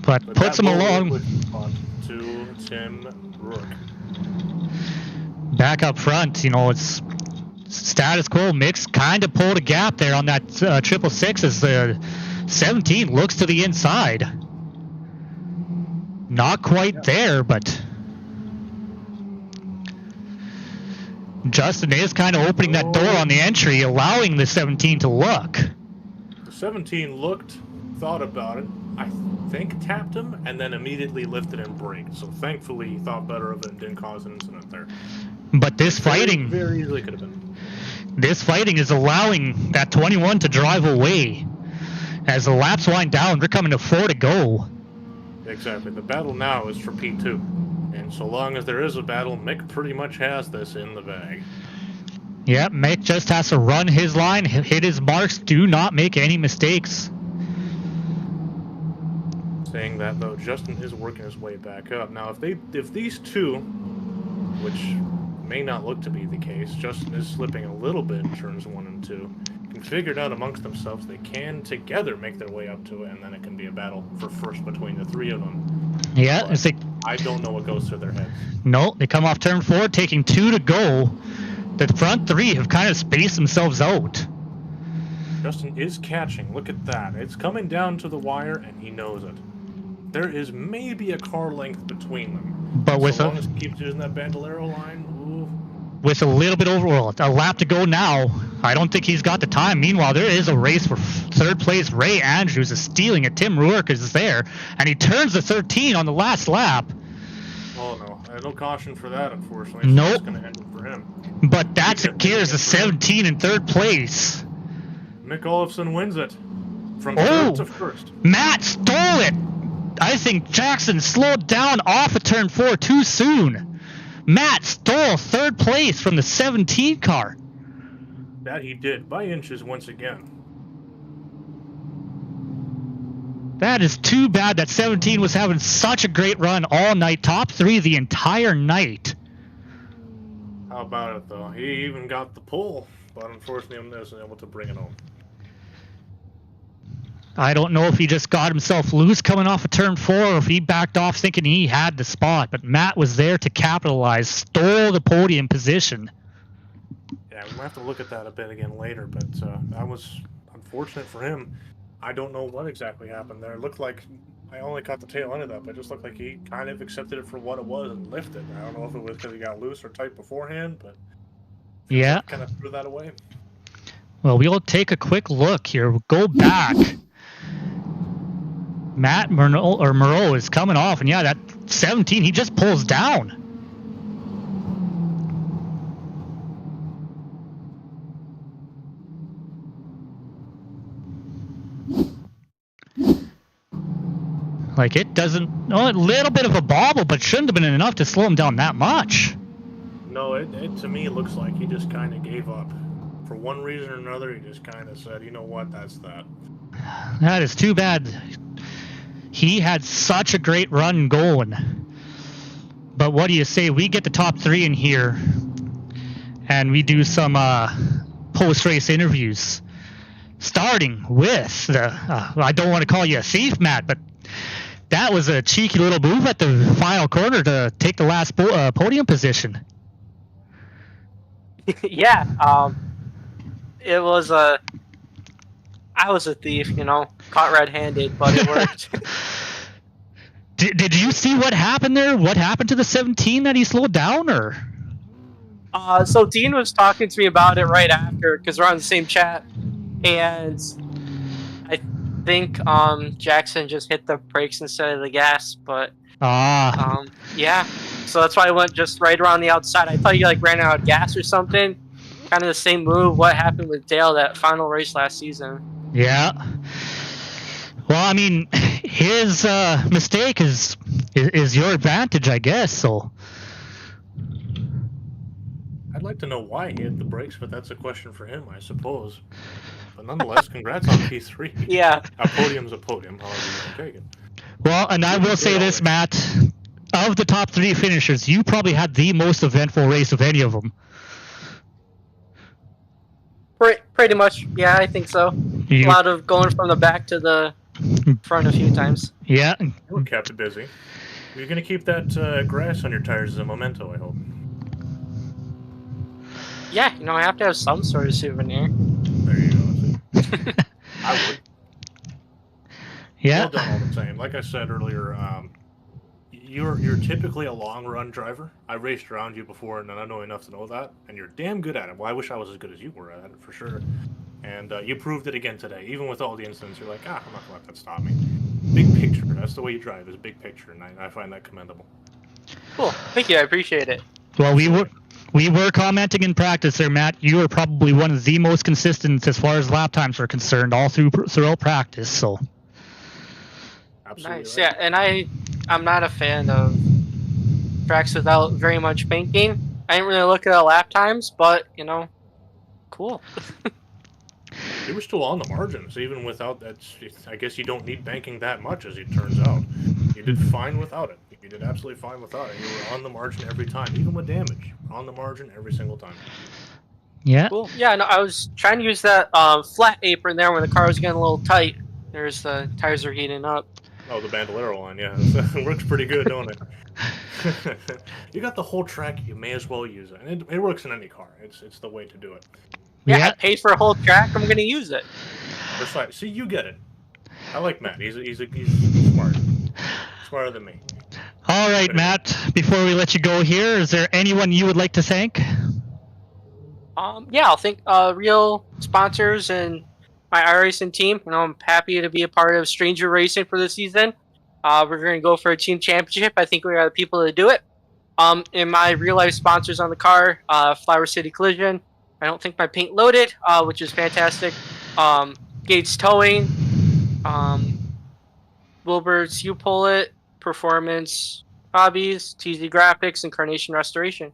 But puts him along. To Tim Rourke. Back up front, it's status quo. Mick's kind of pulled a gap there on that 666 as the 17 looks to the inside. Not quite there, but Justin is kind of opening that door on the entry, allowing the 17 to look. The 17 looked, thought about it, I think tapped him, and then immediately lifted and braked. So thankfully he thought better of it and didn't cause an incident there. But this fighting very easily could have been. This fighting is allowing that 21 to drive away. As the laps wind down, they're coming to 4 to go. Exactly. The battle now is for P2. And so long as there is a battle, Mick pretty much has this in the bag. Yeah, Mick just has to run his line, hit his marks, do not make any mistakes. Saying that, though, Justin is working his way back up. Now, if these two, which may not look to be the case, Justin is slipping a little bit in turns 1 and 2, can figure it out amongst themselves, they can together make their way up to it, and then it can be a battle for first between the three of them. Yeah, I don't know what goes through their heads. No, they come off turn 4, taking 2 to go. The front 3 have kind of spaced themselves out. Justin is catching. Look at that. It's coming down to the wire, and he knows it. There is maybe a car length between them. But with so long as he keeps using that Bandolero line, ooh. With a little bit over a lap to go now, I don't think he's got the time. Meanwhile, there is a race for third place. Ray Andrews is stealing it. Tim Rourke is there, and he turns the 13 on the last lap. Oh no, no caution for that, unfortunately. Nope. It's going to end it for him. But that secures the 17 in third place. Mick Olofsson wins it from third to first. Matt stole it. I think Jackson slowed down off of turn 4 too soon. Matt stole third place from the 17 car. That he did, by inches once again. That is too bad that 17 was having such a great run all night. Top 3 the entire night. How about it, though? He even got the pull, but unfortunately he wasn't able to bring it home. I don't know if he just got himself loose coming off of turn 4 or if he backed off thinking he had the spot, but Matt was there to capitalize, stole the podium position. Yeah, we might have to look at that a bit again later, but that was unfortunate for him. I don't know what exactly happened there. It looked like, I only caught the tail end of that, but it just looked like he kind of accepted it for what it was and lifted. I don't know if it was because he got loose or tight beforehand, but yeah, kind of threw that away. Well, we'll take a quick look here. We'll go back. Matt Moreau is coming off, and yeah, that 17, he just pulls down. Like, it doesn't, a little bit of a bobble, but shouldn't have been enough to slow him down that much. No, it to me looks like he just kind of gave up. for one reason or another, he just kind of said, you know what, that's that. That is too bad. He had such a great run going. But what do you say? We get the top 3 in here, and we do some post-race interviews. Starting with the, I don't want to call you a thief, Matt, but that was a cheeky little move at the final corner to take the last podium position. Yeah, it was a. I was a thief, caught red-handed, but it worked. Did you see what happened there? What happened to the 17 that he slowed down, or? So Dean was talking to me about it right after, because we're on the same chat, and I think Jackson just hit the brakes instead of the gas, but yeah. So that's why I went just right around the outside. I thought you ran out of gas or something. Kind of the same move. What happened with Dale that final race last season? Yeah. Well, I mean, his mistake is your advantage, I guess. So. I'd like to know why he hit the brakes, but that's a question for him, I suppose. But nonetheless, congrats on P3. Yeah. A podium's a podium, however you want to take it. Well, and I will say this, Matt. Of the top 3 finishers, you probably had the most eventful race of any of them. Pretty much, yeah, I think so. A lot of going from the back to the front a few times. Yeah. You were kept busy. You're going to keep that grass on your tires as a memento, I hope. Yeah, I have to have some sort of souvenir. There you go. I would. Yeah. Well done all the same. Like I said earlier, you're typically a long-run driver. I raced around you before, and I know enough to know that, and you're damn good at it. Well, I wish I was as good as you were at it, for sure. And you proved it again today. Even with all the incidents, you're like, I'm not going to let that stop me. Big picture. That's the way you drive, is big picture, and I find that commendable. Cool. Thank you. I appreciate it. Well, we were commenting in practice there, Matt. You were probably one of the most consistent as far as lap times are concerned, all throughout practice. So. Absolutely Nice. right. Yeah, and I'm not a fan of tracks without very much banking. I didn't really look at lap times, but cool. You were still on the margins, even without that. I guess you don't need banking that much, as it turns out. You did fine without it. You did absolutely fine without it. You were on the margin every time, even with damage. On the margin every single time. Yeah. Cool. Yeah, no, I was trying to use that flat apron there when the car was getting a little tight. There's the tires are heating up. Oh, the Bandolero one, yeah. It works pretty good, don't it? You got the whole track, you may as well use it. And it works in any car. It's the way to do it. Yeah, I paid for a whole track. I'm going to use it. Besides, see, you get it. I like Matt. He's smart. Smarter than me. All right, Matt. Before we let you go here, is there anyone you would like to thank? Yeah, I'll thank real sponsors and my iRacing team. I'm happy to be a part of Stranger Racing for the season. We're going to go for a team championship. I think we are the people to do it. And my real life sponsors on the car, Flower City Collision. I don't think my paint loaded, which is fantastic. Gates Towing, Wilbur's You Pull It, Performance Hobbies, TZ Graphics, and Carnation Restoration.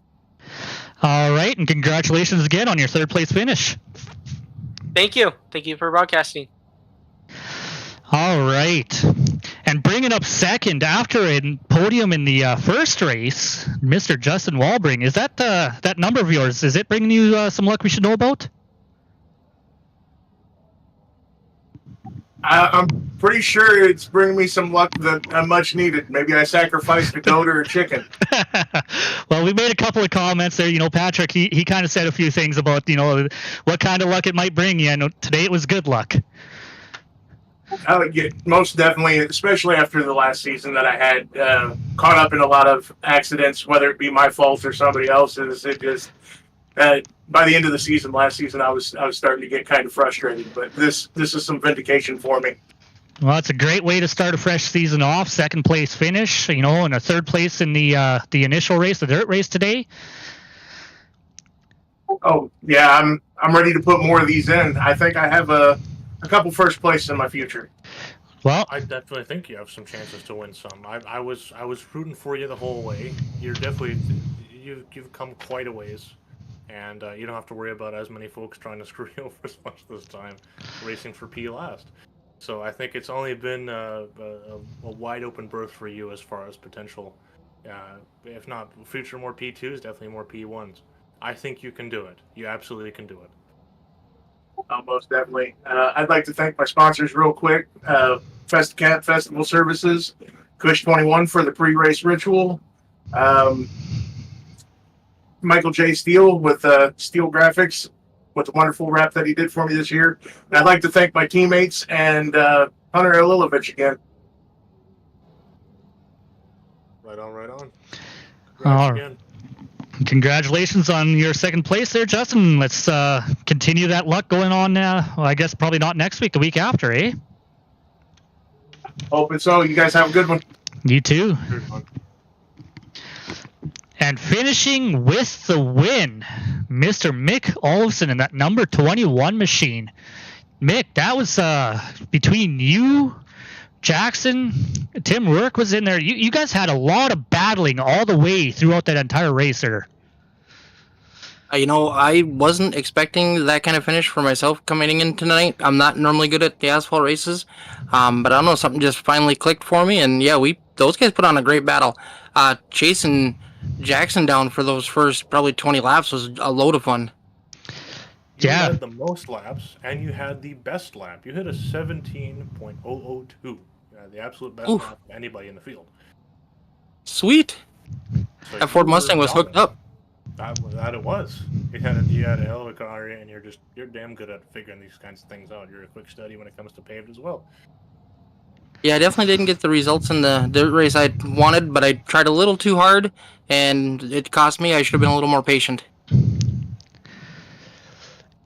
All right, and congratulations again on your 3rd place finish. Thank you. Thank you for broadcasting. All right. And bringing up second after a podium in the first race, Mr. Justin Walbring. Is that that number of yours? Is it bringing you some luck we should know about? I'm pretty sure it's bringing me some luck that I'm much needed. Maybe I sacrificed a goat or a chicken. Well, we made a couple of comments there. Patrick, he kind of said a few things about, what kind of luck it might bring you. I know today it was good luck. Yeah, most definitely, especially after the last season that I had caught up in a lot of accidents, whether it be my fault or somebody else's. It just by the end of the season, last season, I was starting to get kind of frustrated. But this is some vindication for me. Well, it's a great way to start a fresh season off. 2nd place finish, and a 3rd place in the initial race, the dirt race today. Oh yeah, I'm ready to put more of these in. I think I have a couple first places in my future. Well, I definitely think you have some chances to win some. I was rooting for you the whole way. You've come quite a ways. and you don't have to worry about as many folks trying to screw you over as much this time, racing for P last. So I think it's only been a wide open berth for you as far as potential, if not future more P2s, definitely more P1s. I think you can do it. You absolutely can do it. Most definitely. I'd like to thank my sponsors real quick. Festicat Festival Services, Kush 21 for the pre-race ritual, Michael J. Steele with Steel Graphics with the wonderful wrap that he did for me this year. And I'd like to thank my teammates and Hunter Elilovich again. Right on, right on. Again. Congratulations on your second place there, Justin. Let's continue that luck going on. Well, I guess probably not next week, the week after, eh? Hoping so. You guys have a good one. You too. And finishing with the win, Mr. Mick Olofsson in that number 21 machine. Mick, that was between you, Jackson, Tim Rourke was in there. You guys had a lot of battling all the way throughout that entire race there. I wasn't expecting that kind of finish for myself coming in tonight. I'm not normally good at the asphalt races, but I don't know, something just finally clicked for me, and yeah, those guys put on a great battle. Chasing Jackson down for those first probably 20 laps was a load of fun. You had the most laps, and you had the best lap. You hit a 17.002. You had the absolute best lap of anybody in the field. Sweet. So that Ford Mustang was hooked up. That it was. You had a hell of a car, and you're damn good at figuring these kinds of things out. You're a quick study when it comes to paved as well. Yeah, I definitely didn't get the results in the dirt race I wanted, but I tried a little too hard, and it cost me. I should have been a little more patient.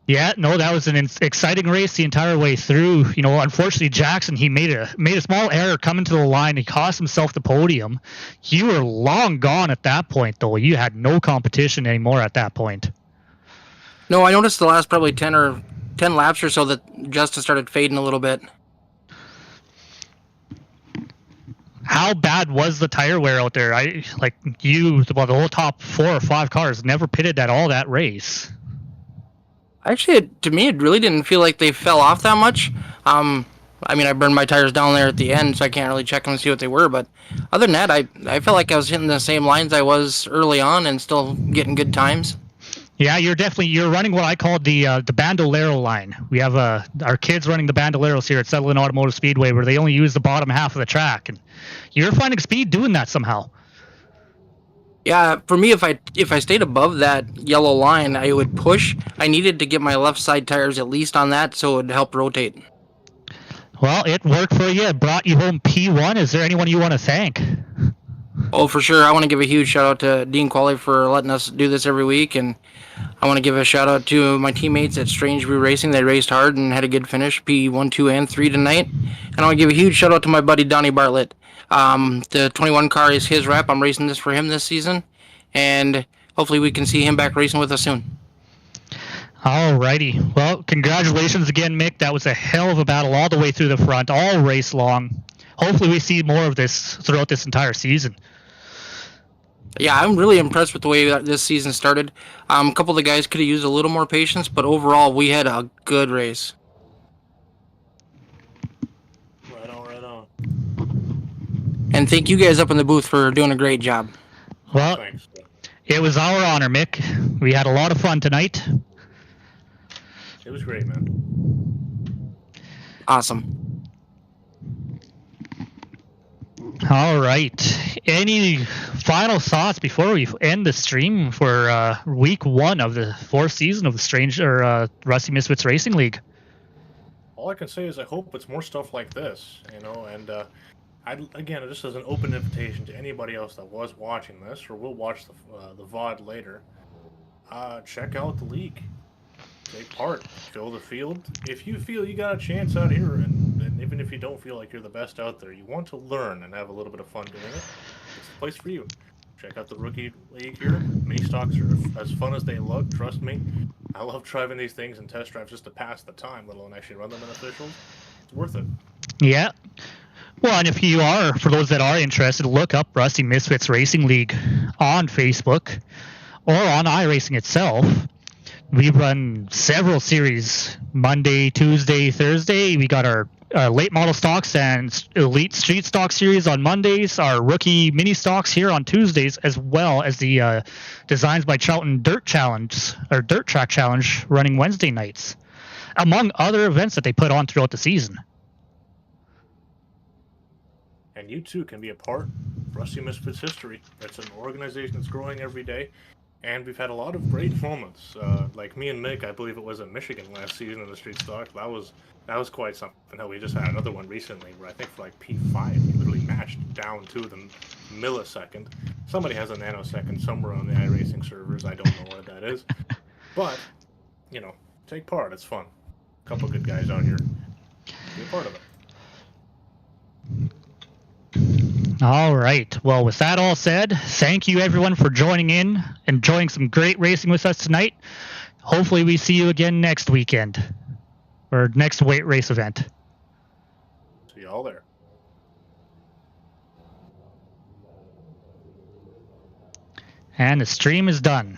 Yeah, no, that was an exciting race the entire way through. Unfortunately, Jackson, he made a small error coming to the line. He cost himself the podium. You were long gone at that point, though. You had no competition anymore at that point. No, I noticed the last probably 10 laps or so that Justin started fading a little bit. How bad was the tire wear out there? The whole top 4 or 5 cars never pitted at all that race. Actually, to me, it really didn't feel like they fell off that much. I burned my tires down there at the end, so I can't really check them and see what they were. But other than that, I felt like I was hitting the same lines I was early on and still getting good times. Yeah, you're running what I call the bandolero line. We have our kids running the bandoleros here at Sutherland Automotive Speedway, where they only use the bottom half of the track, and you're finding speed doing that somehow. Yeah, for me, if I stayed above that yellow line, I would push. I needed to get my left side tires at least on that, so it would help rotate. Well, it worked for you. It brought you home P1. Is there anyone you want to thank? Oh, for sure. I want to give a huge shout out to Dean Qualley for letting us do this every week, and I want to give a shout out to my teammates at Strange Brew Racing. They raced hard and had a good finish, P1, 2, and 3 tonight. And I want to give a huge shout out to my buddy Donnie Bartlett. The 21 car is his rep. I'm racing this for him this season, and hopefully we can see him back racing with us soon. Alrighty. Well, congratulations again, Mick. That was a hell of a battle all the way through the front, all race long. Hopefully we see more of this throughout this entire season. Yeah, I'm really impressed with the way that this season started. A couple of the guys could have used a little more patience, but overall we had a good race. Right on. And thank you guys up in the booth for doing a great job. Well, Thanks. It was our honor, Mick. We had a lot of fun tonight. It was great, man. Awesome. All right. Any final thoughts before we end the stream for week 1 of the 4th season of the Rusty Misfits Racing League? All I can say is I hope it's more stuff like this, and again, just as an open invitation to anybody else that was watching this or will watch the VOD later, check out the league. Take part, fill the field. If you feel you got a chance out here, and even if you don't feel like you're the best out there, you want to learn and have a little bit of fun doing it, it's the place for you. Check out the rookie league here. Mini stocks are as fun as they look, trust me. I love driving these things and test drives just to pass the time, let alone actually run them in officials. It's worth it. Yeah. Well, and if you are, for those that are interested, look up Rusty Misfits Racing League on Facebook or on iRacing itself. We run several series, Monday, Tuesday, Thursday. We got our late model stocks and elite street stock series on Mondays, our rookie mini stocks here on Tuesdays, as well as the Designs by Charlton Dirt Challenge, or Dirt Track Challenge, running Wednesday nights, among other events that they put on throughout the season. And you too can be a part of Rusty Misfits history. It's an organization that's growing every day. And we've had a lot of great moments. Like me and Mick, I believe it was in Michigan last season in the street stock. That was quite something. Hell, we just had another one recently where I think for like P5, we literally matched down to the millisecond. Somebody has a nanosecond somewhere on the iRacing servers. I don't know what that is. But, you know, take part. It's fun. A couple good guys out here. Be a part of it. All right. Well, with that all said, thank you everyone for joining in, enjoying some great racing with us tonight. Hopefully we see you again next weekend, or next weight race event. See y'all there. And the stream is done.